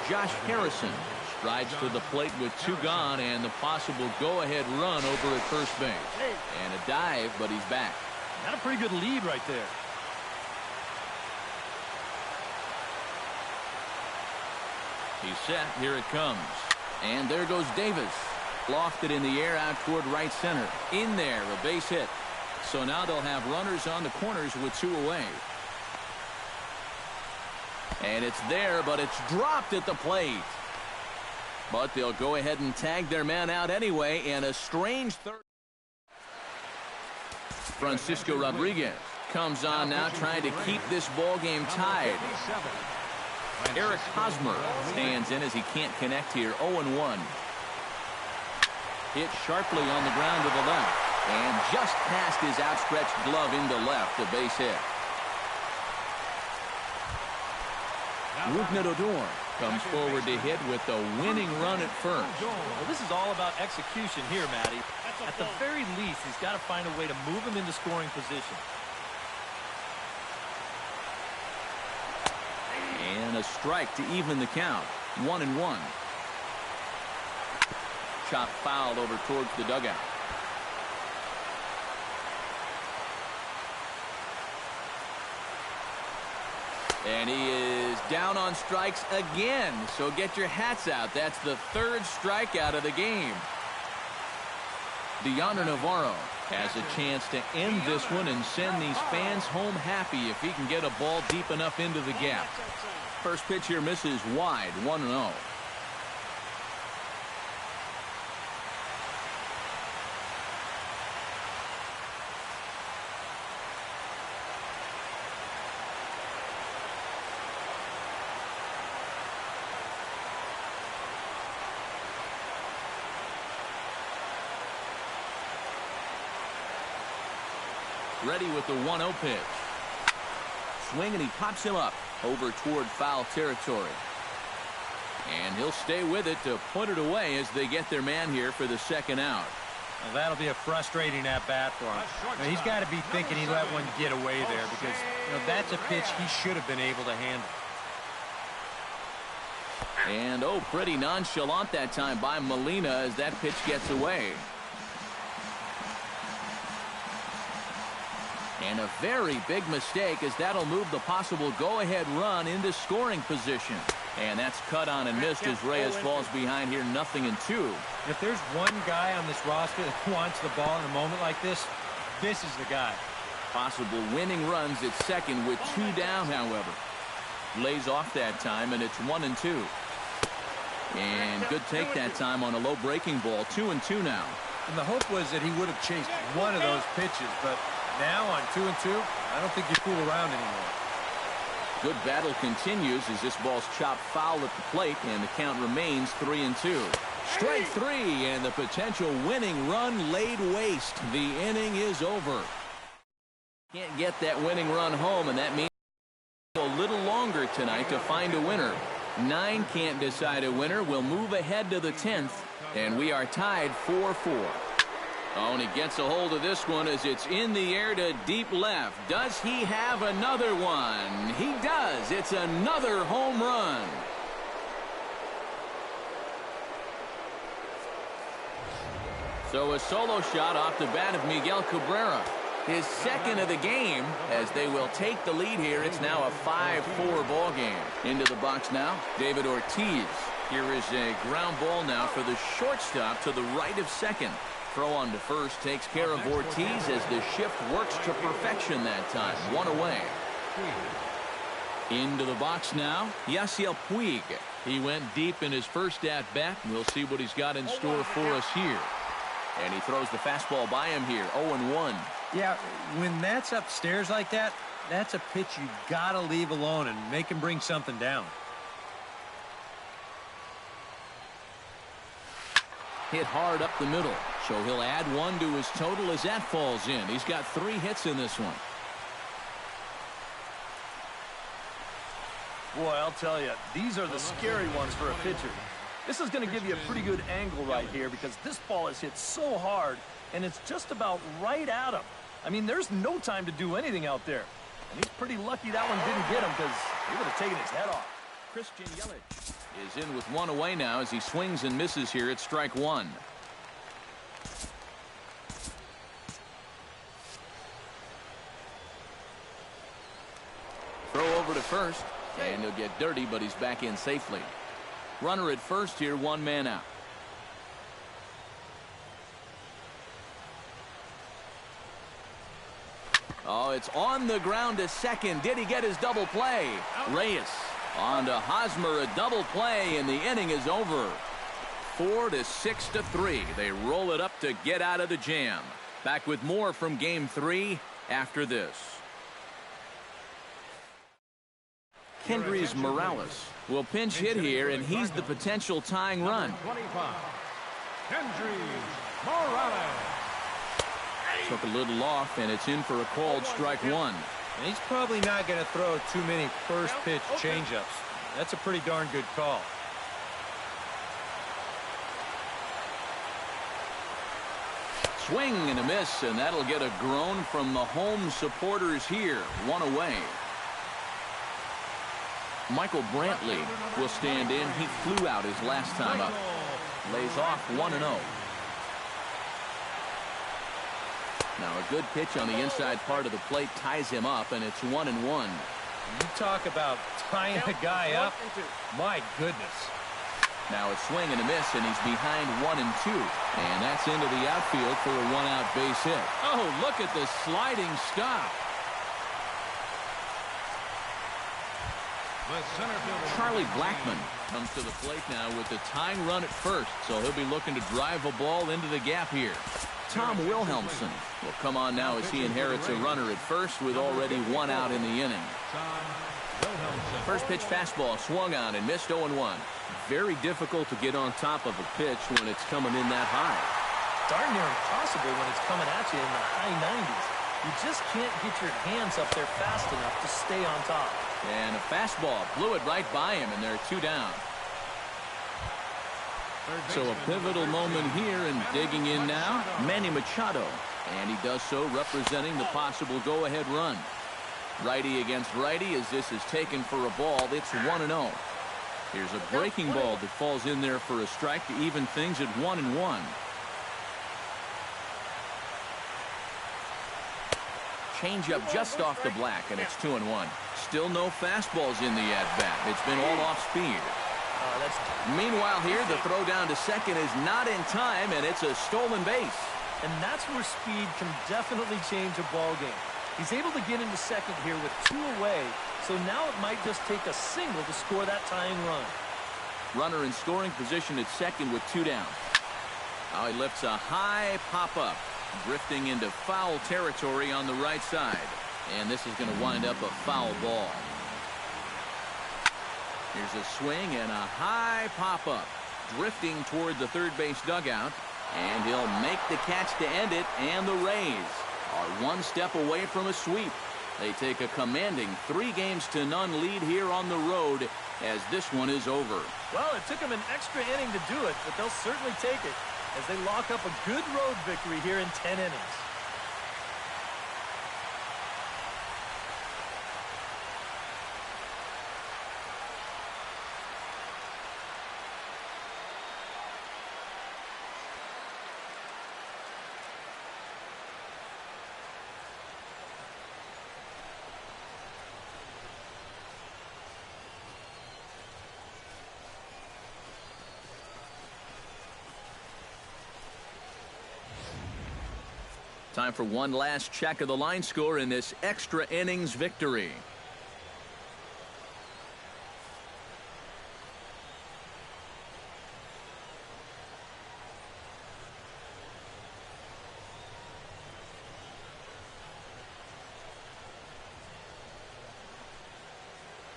Josh Harrison strides to the plate with 2 gone and the possible go-ahead run over at first base. And a dive, but he's back. Got a pretty good lead right there. He's set. Here it comes. And there goes Davis. Lofted in the air out toward right center. In there, a base hit. So now they'll have runners on the corners with 2 away. And it's there, but it's dropped at the plate. But they'll go ahead and tag their man out anyway, and a strange third. Francisco Rodriguez comes on now trying to keep this ball game tied. Eric Hosmer stands in as he can't connect here. 0-1. Hit sharply on the ground to the left. And just past his outstretched glove into left, a base hit. Rougned Odor comes forward to hit with the winning run at first. Well, this is all about execution here, Matty. At the very least, he's got to find a way to move him into scoring position. And a strike to even the count. 1-1. Chop foul over towards the dugout. And he is down on strikes again. So get your hats out. That's the 3rd strikeout of the game. Deonder Navarro has a chance to end this one and send these fans home happy if he can get a ball deep enough into the gap. First pitch here misses wide. 1-0. Ready with the 1-0 pitch. Swing, and he pops him up over toward foul territory. And he'll stay with it to put it away as they get their man here for the 2nd out. Well, that'll be a frustrating at-bat for him. Now, he's got to be thinking he let one get away there because that's a pitch he should have been able to handle. And, pretty nonchalant that time by Molina as that pitch gets away. And a very big mistake as that'll move the possible go-ahead run into scoring position. And that's cut on and missed as Reyes falls behind here 0-2. If there's one guy on this roster that wants the ball in a moment like this, this is the guy. Possible winning runs at second with 2 down, however. Lays off that time, and it's 1-2. And good take that time on a low breaking ball. 2-2 now. And the hope was that he would have chased one of those pitches, but now on 2-2, I don't think you fool around anymore. Good battle continues as this ball's chopped foul at the plate, and the count remains 3-2. Strike 3, and the potential winning run laid waste. The inning is over. Can't get that winning run home, and that means a little longer tonight to find a winner. 9 can't decide a winner. We'll move ahead to the 10th, and we are tied 4-4. Oh, and he gets a hold of this one as it's in the air to deep left. Does he have another one? He does. It's another home run. So a solo shot off the bat of Miguel Cabrera. His 2nd of the game as they will take the lead here. It's now a 5-4 ball game. Into the box now, David Ortiz. Here is a ground ball now for the shortstop to the right of second. Throw on to first takes care of Ortiz as the shift works to perfection that time. One away. Into the box now, Yasiel Puig. He went deep in his first at-bat. We'll see what he's got in store for us here. And he throws the fastball by him here, 0-1. Yeah, when that's upstairs like that, that's a pitch you got to leave alone and make him bring something down. Hit hard up the middle, so he'll add one to his total as that falls in. He's got 3 hits in this one. Boy, I'll tell you, these are the scary ones for a pitcher. This is going to give you a pretty good angle right here because this ball is hit so hard, and it's just about right at him. I mean, there's no time to do anything out there. And he's pretty lucky that one didn't get him because he would have taken his head off. Christian Yelich is in with 1 away now as he swings and misses here at strike 1. Throw over to first, and he'll get dirty, but he's back in safely. Runner at first here, 1 man out. Oh, it's on the ground to second. Did he get his double play? Reyes on to Hosmer, a double play, and the inning is over. 4-6-3. They roll it up to get out of the jam. Back with more from Game 3 after this. Kendrys Morales will pinch hit here, and he's the potential tying run. 25. Kendrys Morales. Took a little off, and it's in for a called strike 1. And he's probably not going to throw too many first pitch changeups. That's a pretty darn good call. Swing and a miss, and that'll get a groan from the home supporters here. 1 away. Michael Brantley will stand in. He flew out his last time up. Lays off 1-0. Now a good pitch on the inside part of the plate ties him up, and it's 1-1. You talk about tying a guy up. My goodness. Now a swing and a miss, and he's behind 1-2. And that's into the outfield for a 1-out base hit. Oh, look at the sliding stop. Charlie Blackmon comes to the plate now with the tying run at first, so he'll be looking to drive a ball into the gap here. Tom Wilhelmsen will come on now as he inherits a runner at first with already 1 out in the inning. First pitch fastball swung on and missed 0-1. Very difficult to get on top of a pitch when it's coming in that high. Darn near impossible when it's coming at you in the high 90s. You just can't get your hands up there fast enough to stay on top. And a fastball blew it right by him, and they're 2 down. So a pivotal moment here, and digging in now, Manny Machado. And he does so representing the possible go-ahead run. Righty against righty as this is taken for a ball. It's 1-0. Here's a breaking ball that falls in there for a strike to even things at 1-1. Changeup just off the black, and it's 2-1. Still no fastballs in the at-bat. It's been all off speed. Meanwhile here, the throw down to second is not in time, and it's a stolen base. And that's where speed can definitely change a ball game. He's able to get into second here with 2 away, so now it might just take a single to score that tying run. Runner in scoring position at second with 2 down. Now he lifts a high pop-up, drifting into foul territory on the right side. And this is going to wind up a foul ball. Here's a swing and a high pop-up, drifting toward the third base dugout. And he'll make the catch to end it, and the Rays are 1 step away from a sweep. They take a commanding 3-0 lead here on the road as this one is over. Well, it took them an extra inning to do it, but they'll certainly take it as they lock up a good road victory here in 10 innings. Time for one last check of the line score in this extra innings victory.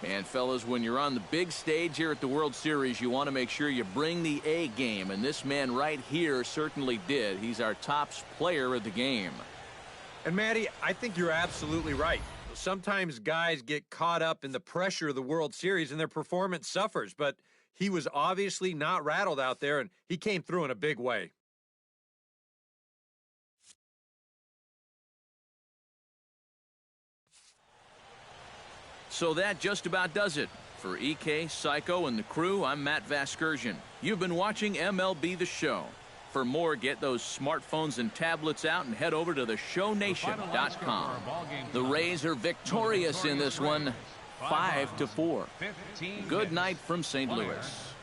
And fellas, when you're on the big stage here at the World Series, you want to make sure you bring the A game, and this man right here certainly did. He's our top player of the game. And Matty, I think you're absolutely right. Sometimes guys get caught up in the pressure of the World Series and their performance suffers, but he was obviously not rattled out there, and he came through in a big way. So that just about does it. For EK, Psycho, and the crew, I'm Matt Vasgersian. You've been watching MLB The Show. For more, get those smartphones and tablets out and head over to theshownation.com. The Rays are victorious in this one, 5-4. Good night from St. Louis.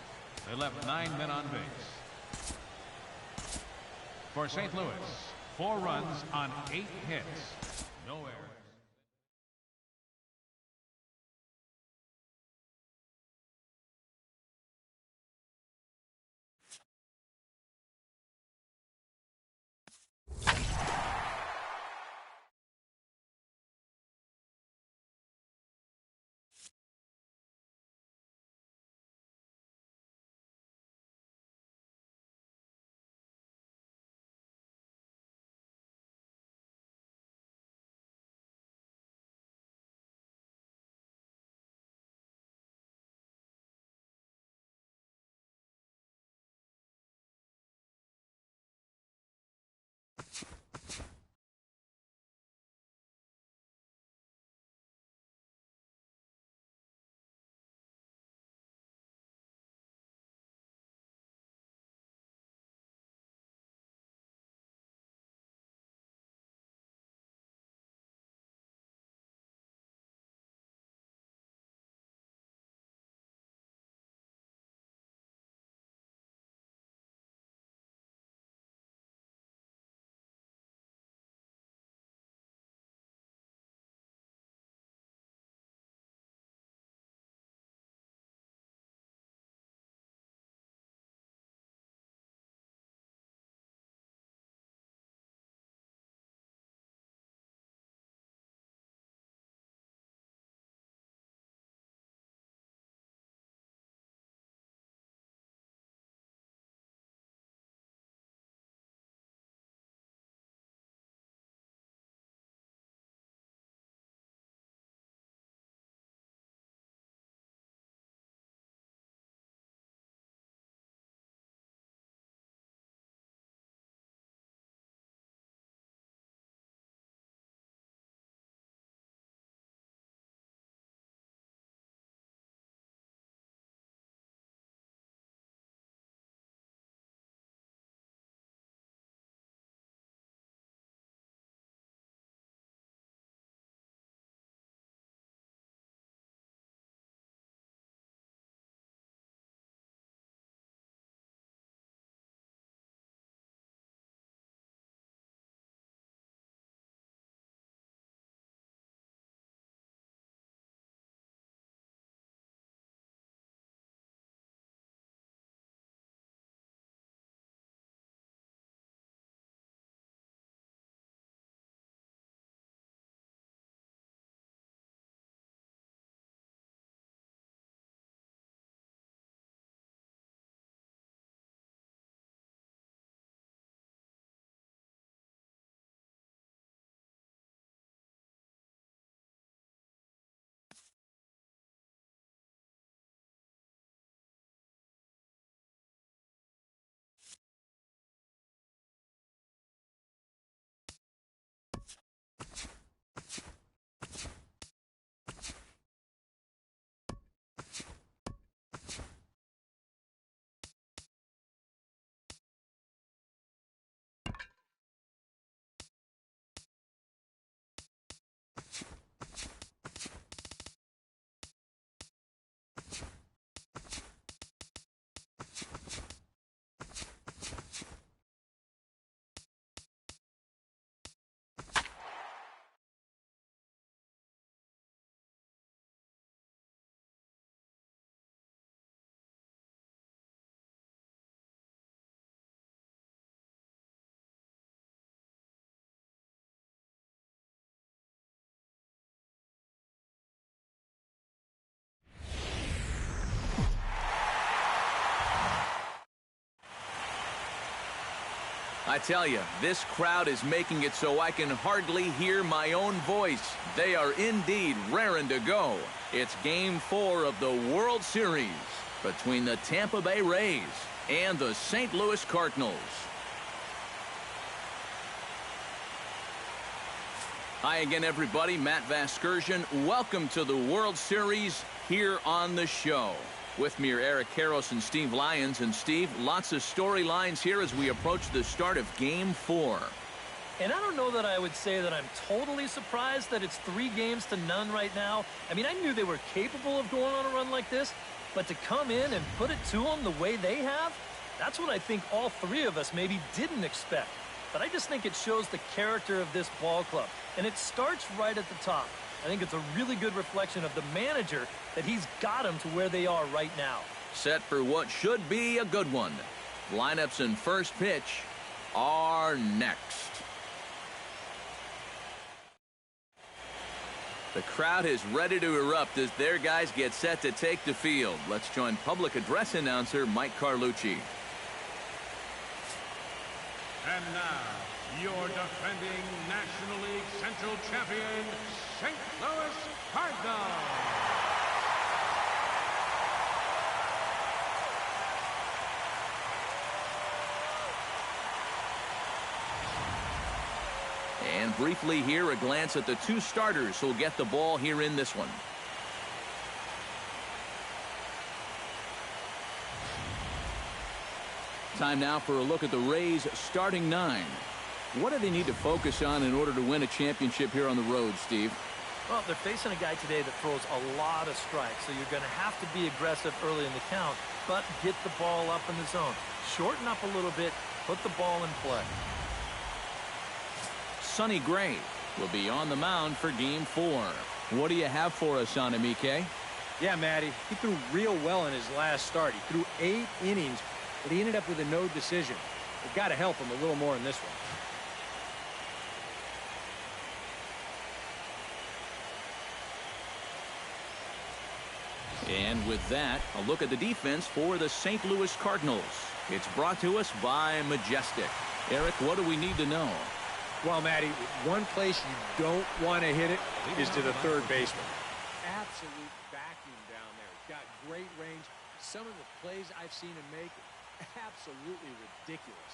They left 9 men on base. For St. Louis, 4 runs on 8 hits. No errors. I tell you, this crowd is making it so I can hardly hear my own voice. They are indeed raring to go. It's Game 4 of the World Series between the Tampa Bay Rays and the St. Louis Cardinals. Hi again, everybody. Matt Vasgersian. Welcome to the World Series here on the show. With me are Eric Karros and Steve Lyons. And Steve, lots of storylines here as we approach the start of Game 4. And I don't know that I would say that I'm totally surprised that it's 3-0 right now. I mean, I knew they were capable of going on a run like this, but to come in and put it to them the way they have, that's what I think all three of us maybe didn't expect. But I just think it shows the character of this ball club. And it starts right at the top. I think it's a really good reflection of the manager that he's got them to where they are right now. Set for what should be a good one. Lineups and first pitch are next. The crowd is ready to erupt as their guys get set to take the field. Let's join public address announcer Mike Carlucci. And now, your defending National League Central champion, St. Louis Cardinals. And briefly here, a glance at the two starters who'll get the ball here in this one. Time now for a look at the Rays starting 9. What do they need to focus on in order to win a championship here on the road, Steve? Well, they're facing a guy today that throws a lot of strikes, so you're going to have to be aggressive early in the count, but get the ball up in the zone. Shorten up a little bit, put the ball in play. Sonny Gray will be on the mound for Game 4. What do you have for us on him, EK? Yeah, Matty, he threw real well in his last start. He threw 8 innings, but he ended up with a no decision. We've got to help him a little more in this one. And with that, a look at the defense for the St. Louis Cardinals. It's brought to us by Majestic. Eric, what do we need to know? Well, Matty, one place you don't want to hit it is to the third baseman. Absolute vacuum down there. He's got great range. Some of the plays I've seen him make, absolutely ridiculous.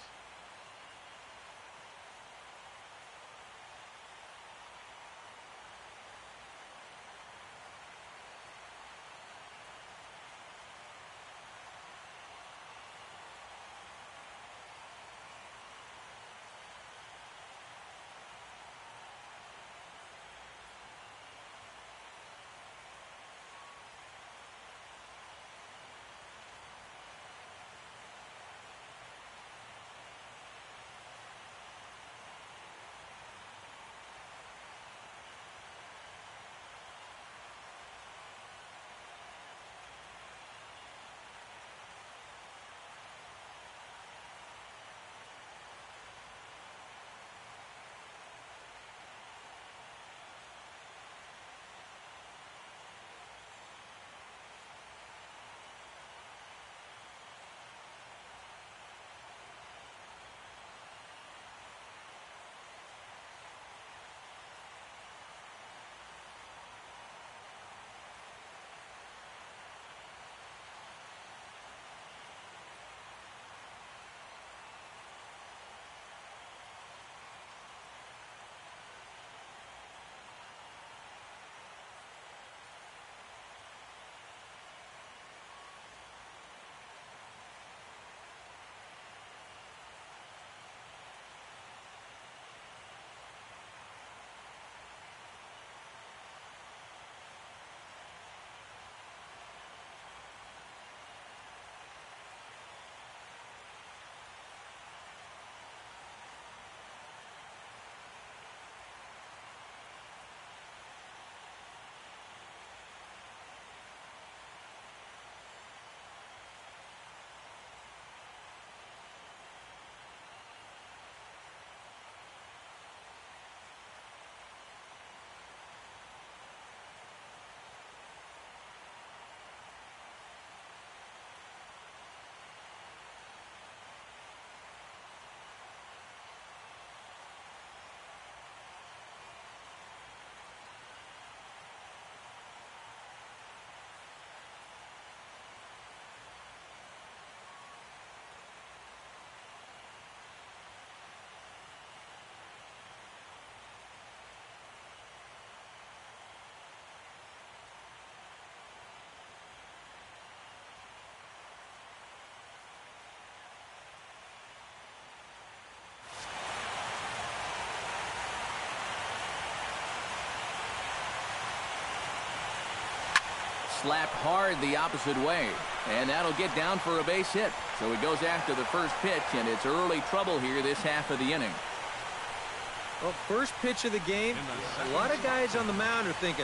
slapped hard the opposite way. And that'll get down for a base hit. So he goes after the first pitch, and it's early trouble here this half of the inning. Well, first pitch of the game, a lot of guys on the mound are thinking,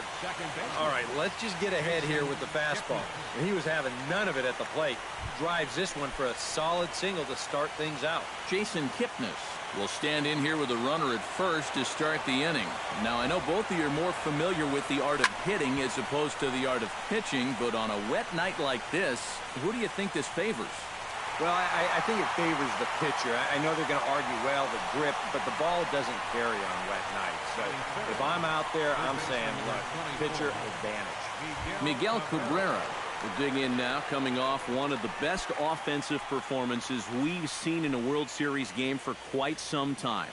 all right, let's just get ahead here with the fastball. And he was having none of it at the plate. Drives this one for a solid single to start things out. Jason Kipnis will stand in here with a runner at first to start the inning. Now, I know both of you are more familiar with the art of hitting as opposed to the art of pitching, but on a wet night like this, who do you think this favors? Well, I think it favors the pitcher. I know they're going to argue, well, the grip, but the ball doesn't carry on wet nights. So if I'm out there, I'm saying, look, pitcher advantage. Miguel Cabrera will dig in now, coming off one of the best offensive performances we've seen in a World Series game for quite some time.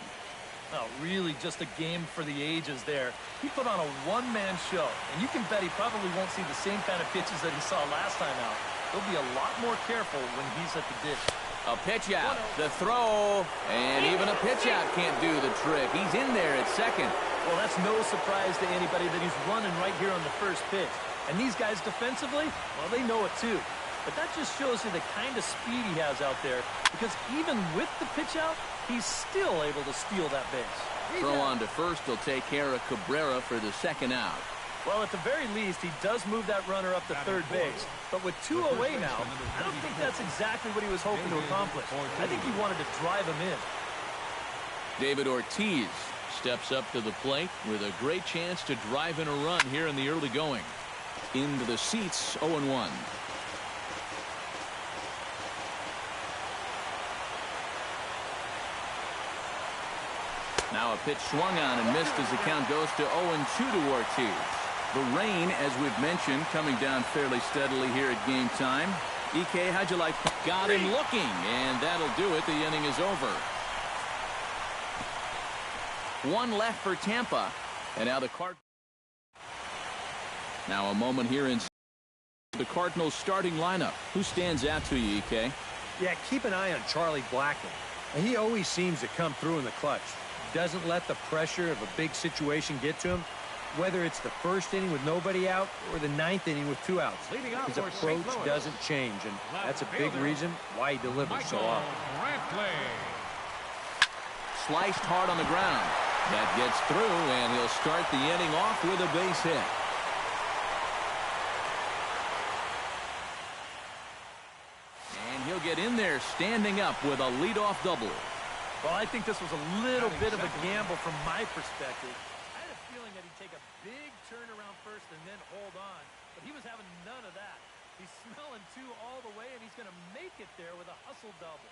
Oh, really just a game for the ages there. He put on a one-man show, and you can bet he probably won't see the same kind of pitches that he saw last time out. He'll be a lot more careful when he's at the dish. A pitch out, the throw, and even a pitch out can't do the trick. He's in there at second. Well, that's no surprise to anybody that he's running right here on the first pitch. And these guys defensively, well, they know it too. But that just shows you the kind of speed he has out there, because even with the pitch out, he's still able to steal that base. Throw on to first will take care of Cabrera for the second out. Well, at the very least, he does move that runner up to third base. But with two away now, I don't think that's exactly what he was hoping to accomplish. I think he wanted to drive him in. David Ortiz steps up to the plate with a great chance to drive in a run here in the early going. Into the seats, 0-1. Now a pitch swung on and missed as the count goes to 0-2 to Ortiz. The rain, as we've mentioned, coming down fairly steadily here at game time. EK, how'd you like? Got him looking, and that'll do it. The inning is over. One left for Tampa, and now the Cardinals. Now a moment here in the Cardinals starting lineup. Who stands out to you, EK? Yeah, keep an eye on Charlie Blackmon. And he always seems to come through in the clutch. Doesn't let the pressure of a big situation get to him. Whether it's the first inning with nobody out or the ninth inning with 2 outs, his approach doesn't change, and that's a big reason why he delivers so often. Sliced hard on the ground. That gets through, and he'll start the inning off with a base hit. And he'll get in there standing up with a leadoff double. Well, I think this was a little bit of a gamble from my perspective. I had a feeling that he'd take a big turn around first and then hold on, but he was having none of that. He's smelling 2 all the way, and he's going to make it there with a hustle double.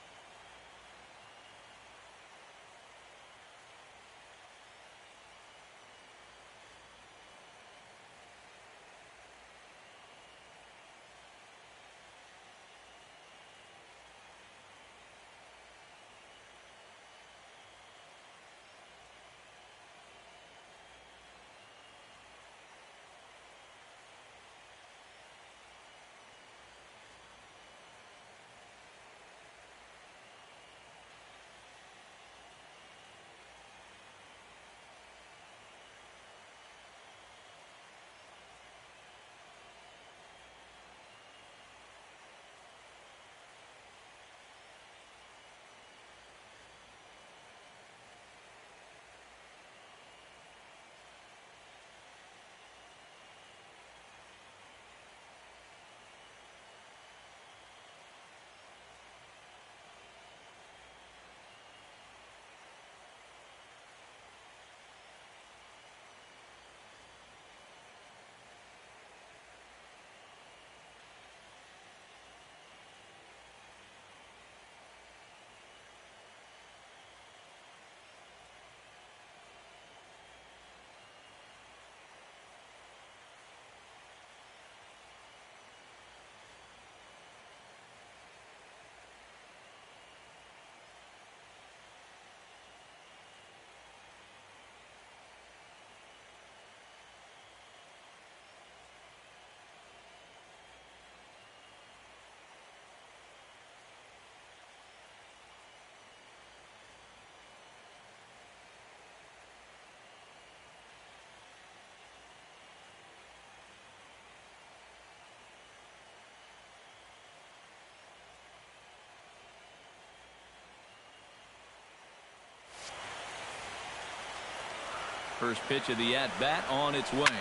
First pitch of the at-bat on its way.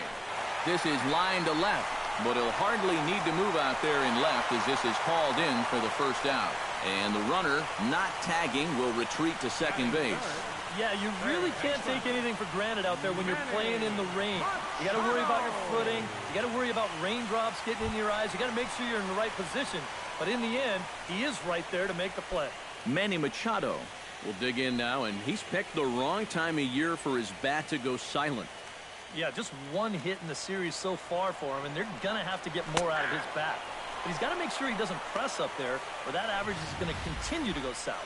This is line to left, but he'll hardly need to move out there in left as this is called in for the first out. And the runner, not tagging, will retreat to second base. Yeah, you really can't take anything for granted out there when you're playing in the rain. You got to worry about your footing. You got to worry about raindrops getting in your eyes. You got to make sure you're in the right position. But in the end, he is right there to make the play. Manny Machado will dig in now, and he's picked the wrong time of year for his bat to go silent. Yeah, just one hit in the series so far for him, and they're going to have to get more out of his bat. But he's got to make sure he doesn't press up there, or that average is going to continue to go south.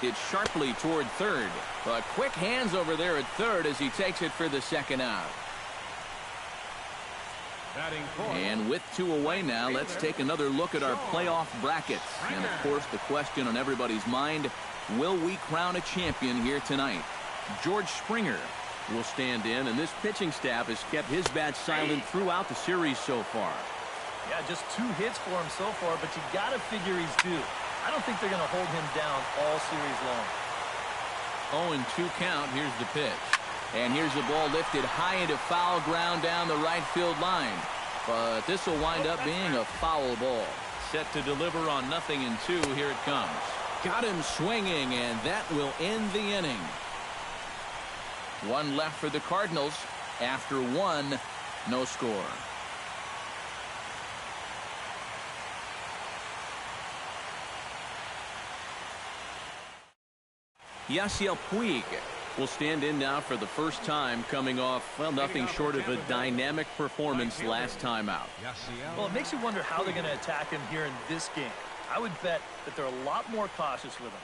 It's sharply toward third, but quick hands over there at third as he takes it for the second out. And with 2 away now, let's take another look at our playoff brackets. And of course, the question on everybody's mind, will we crown a champion here tonight? George Springer will stand in, and this pitching staff has kept his bat silent throughout the series so far. Yeah, just 2 hits for him so far, but you got to figure he's due. I don't think they're going to hold him down all series long. 0-2 count. Here's the pitch. And here's the ball lifted high into foul ground down the right field line. But this will wind up being a foul ball. Set to deliver on 0-2. Here it comes. Got him swinging, and that will end the inning. 1 left for the Cardinals. After 1, no score. Yasiel Puig will stand in now for the first time, coming off, well, nothing short of a dynamic performance last time out. Well, it makes you wonder how they're going to attack him here in this game. I would bet that they're a lot more cautious with him.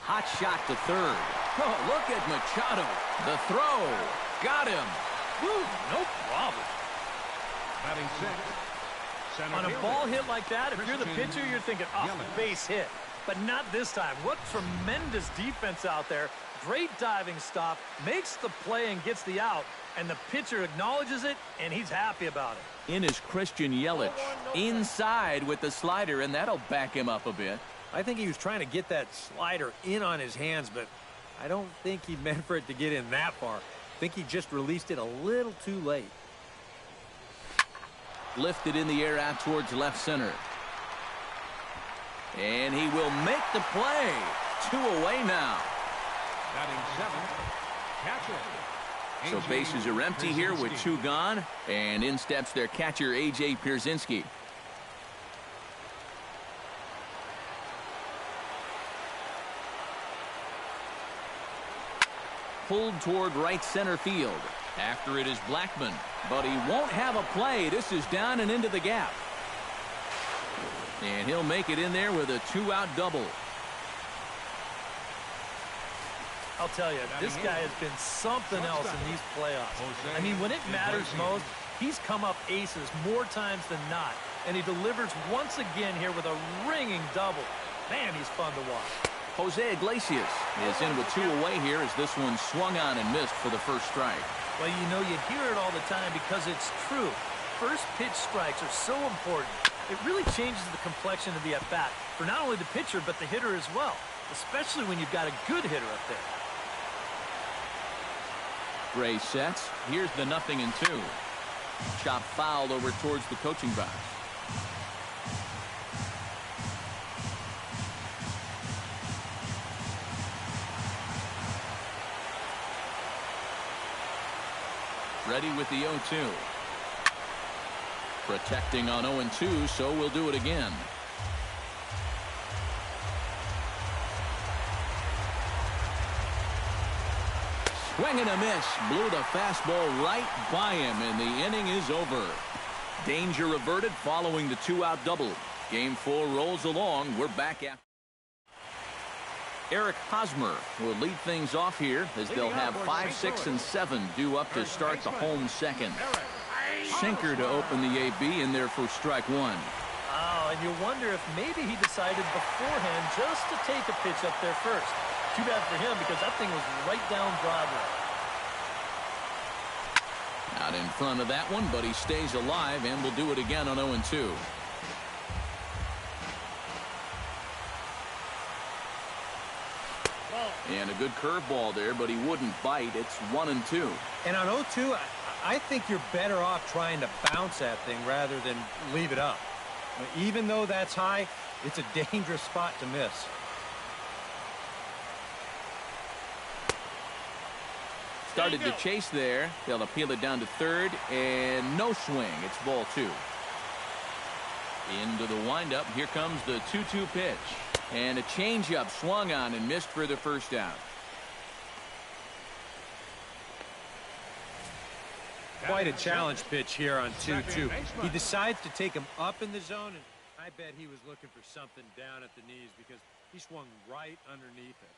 Hot shot to third. Oh, look at Machado. The throw. Got him. Woo, no problem. Batting 6. On a ball hit like that, if you're the pitcher, you're thinking, oh, base hit. But not this time. What tremendous defense out there. Great diving stop. Makes the play and gets the out. And the pitcher acknowledges it, and he's happy about it. In is Christian Yelich. Inside with the slider, and that'll back him up a bit. I think he was trying to get that slider in on his hands, but I don't think he meant for it to get in that far. I think he just released it a little too late. Lifted in the air out towards left center. And he will make the play. 2 away now. Batting 7. Catcher. So bases are empty here with 2 gone. And in steps their catcher, A.J. Pierzynski. Pulled toward right center field. After it is Blackman, but he won't have a play. This is down and into the gap. And he'll make it in there with a 2-out double. I'll tell you, this guy has been something else in these playoffs. I mean, when it matters most, he's come up aces more times than not. And he delivers once again here with a ringing double. Man, he's fun to watch. Jose Iglesias is in with 2 away here as this one swung on and missed for the first strike. Well, you know, you hear it all the time because it's true. First pitch strikes are so important. It really changes the complexion of the at-bat for not only the pitcher but the hitter as well, especially when you've got a good hitter up there. Gray sets. Here's the 0-2. Chop fouled over towards the coaching box. Ready with the 0-2. Protecting on 0-2, so we'll do it again. Swing and a miss. Blew the fastball right by him, and the inning is over. Danger averted following the 2-out double. Game 4 rolls along. We're back after. Eric Hosmer will lead things off here as they'll have 5, 6, and 7 due up to start the home second. Sinker to open the AB in there for strike 1. Wow, and you wonder if maybe he decided beforehand just to take a pitch up there first. Too bad for him because that thing was right down Broadway. Out in front of that one, but he stays alive and will do it again on 0-2. And a good curveball there, but he wouldn't bite. It's 1-2. And on 0-2, I think you're better off trying to bounce that thing rather than leave it up. Even though that's high, it's a dangerous spot to miss. Started to chase there. They'll appeal it down to third, and no swing. It's ball 2. Into the windup. Here comes the 2-2 pitch. And a changeup swung on and missed for the first out. Quite a challenge pitch here on 2-2. He decides to take him up in the zone, and I bet he was looking for something down at the knees because he swung right underneath it.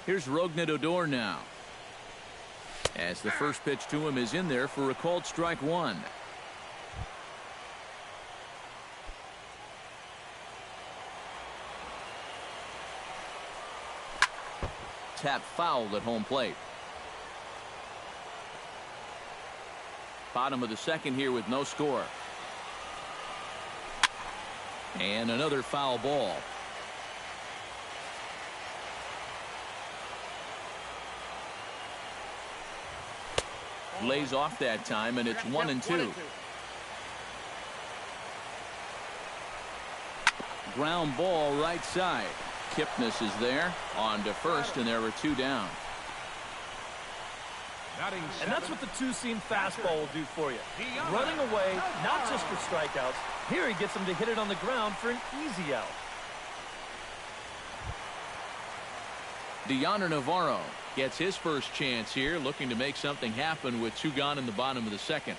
Here's Rougned Odor now, as the first pitch to him is in there for a called strike one. Tap fouled at home plate. Bottom of the second here with no score. And another foul ball. Lays off that time, and it's 1-2. Ground ball right side. Kipnis is there on to first, and there were 2 down. And that's what the two-seam fastball will do for you. Running away, not just for strikeouts. Here he gets him to hit it on the ground for an easy out. Deoner Navarro gets his first chance here, looking to make something happen with 2 gone in the bottom of the second.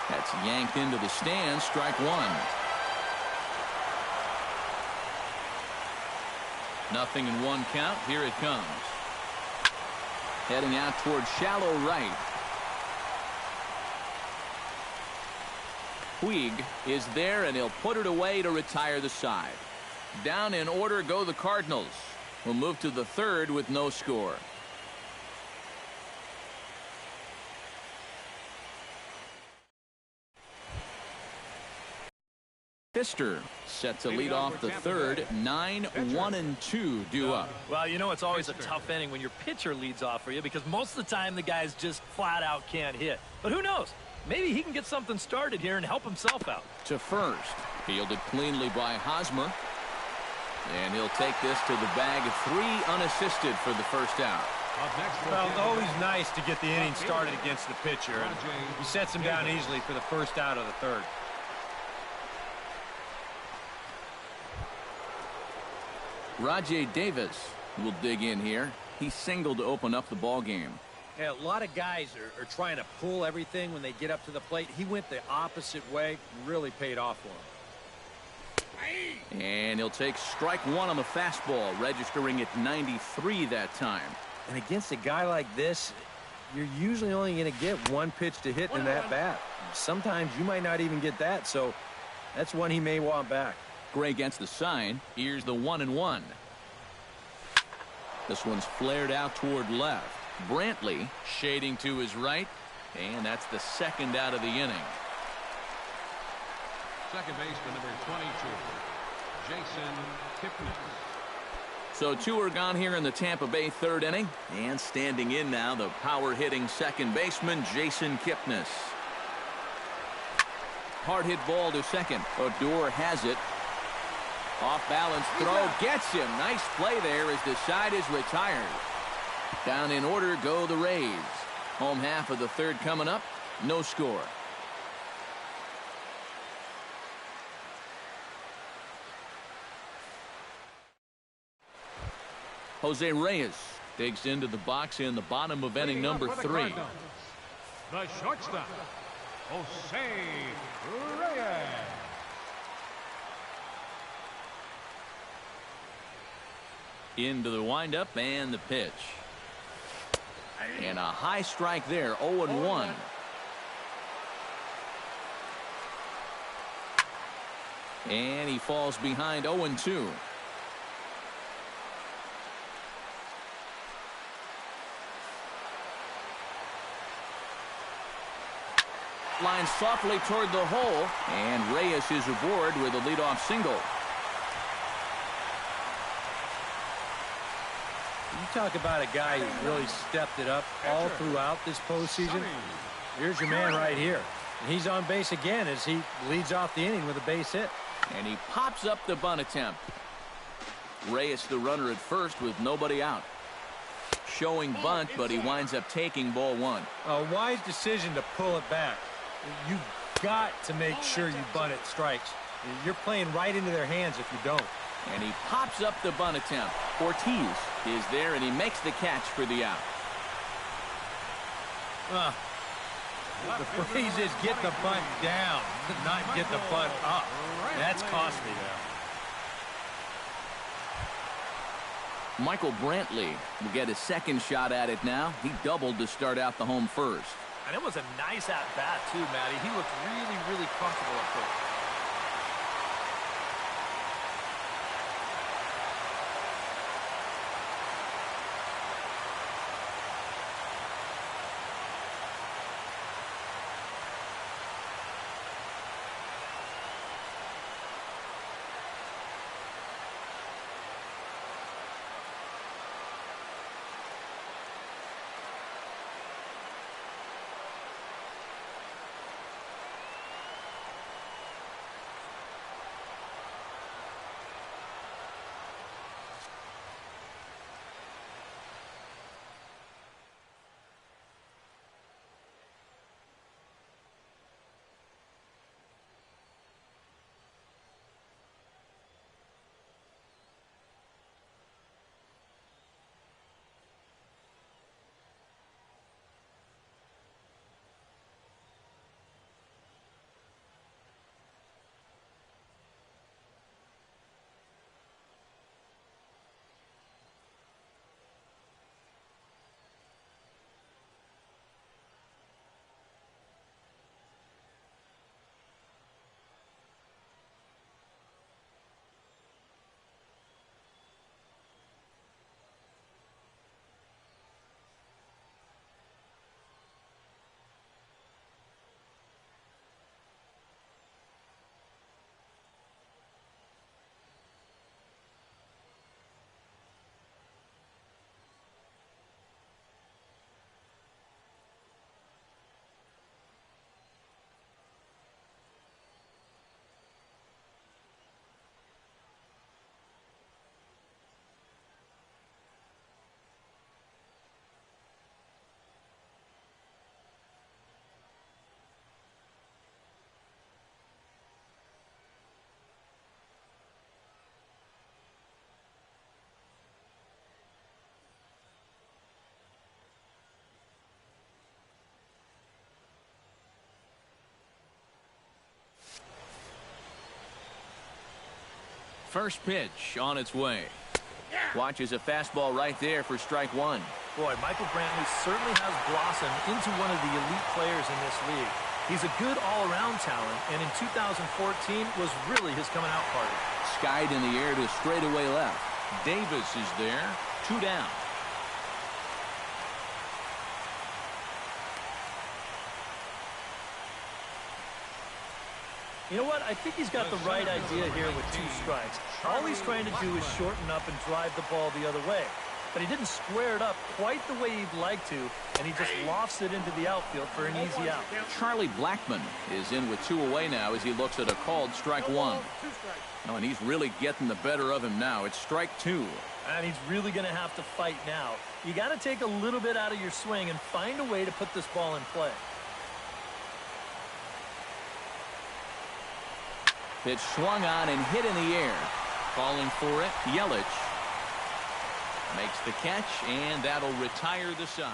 That's yanked into the stands. Strike 1. Nothing in 1 count. Here it comes. Heading out towards shallow right. Puig is there, and he'll put it away to retire the side. Down in order go the Cardinals. We'll move to the 3rd with no score. Fister set to lead off the 3rd. 9-1-2 due up. Well, you know it's always a tough inning when your pitcher leads off for you because most of the time the guys just flat out can't hit. But who knows? Maybe he can get something started here and help himself out. To first. Fielded cleanly by Hosmer. And he'll take this to the bag. 3 unassisted for the first out. Well, it's always nice to get the inning started against the pitcher. And he sets him down easily for the first out of the 3rd. Rajay Davis will dig in here. He singled to open up the ball game. Yeah, a lot of guys are trying to pull everything when they get up to the plate. He went the opposite way. Really paid off for him. And he'll take strike 1 on the fastball, registering at 93 that time. And against a guy like this, you're usually only going to get 1 pitch to hit in that bat. Sometimes you might not even get that, so that's one he may want back. Gray gets the sign. Here's the 1-1. This one's flared out toward left. Brantley shading to his right, and that's the 2nd out of the inning. Second baseman number 22, Jason Kipnis. So 2 are gone here in the Tampa Bay 3rd inning, and standing in now the power-hitting second baseman Jason Kipnis. Hard hit ball to second. Odor has it. Off balance throw gets him. Nice play there as the side is retired. Down in order go the Rays. Home half of the 3rd coming up. No score. Jose Reyes digs into the box in the bottom of inning number 3. The shortstop, Jose Reyes. Into the windup and the pitch. And a high strike there. 0-1. And he falls behind 0-2. Line softly toward the hole, and Reyes is aboard with a leadoff single. You talk about a guy who really stepped it up all throughout this postseason. Here's your man right here. And he's on base again as he leads off the inning with a base hit. And he pops up the bunt attempt. Reyes the runner at first with nobody out. Showing bunt, but he winds up taking ball 1. A wise decision to pull it back. You've got to make sure you bunt it strikes. You're playing right into their hands if you don't. And he pops up the bunt attempt. Ortiz is there, and he makes the catch for the out. The phrase is get the bunt down, not get the bunt up. That's costly there. Michael Brantley will get his 2nd shot at it now. He doubled to start out the home first. And it was a nice at-bat, too, Matty. He looked really, really comfortable at first. First pitch on its way. Watches a fastball right there for strike one. Boy, Michael Brantley certainly has blossomed into one of the elite players in this league. He's a good all-around talent, and in 2014 was really his coming out party. Skied in the air to straightaway left. Davis is there. 2 down. You know what? I think he's got the right idea here with 2 strikes. All he's trying to do is shorten up and drive the ball the other way. But he didn't square it up quite the way he'd like to, and he just lofts it into the outfield for an easy out. Charlie Blackmon is in with 2 away now as he looks at a called strike one. Oh, and he's really getting the better of him now. It's strike 2. And he's really going to have to fight now. You got to take a little bit out of your swing and find a way to put this ball in play. Pitch swung on and hit in the air. Calling for it, Yelich. Makes the catch, and that'll retire the side.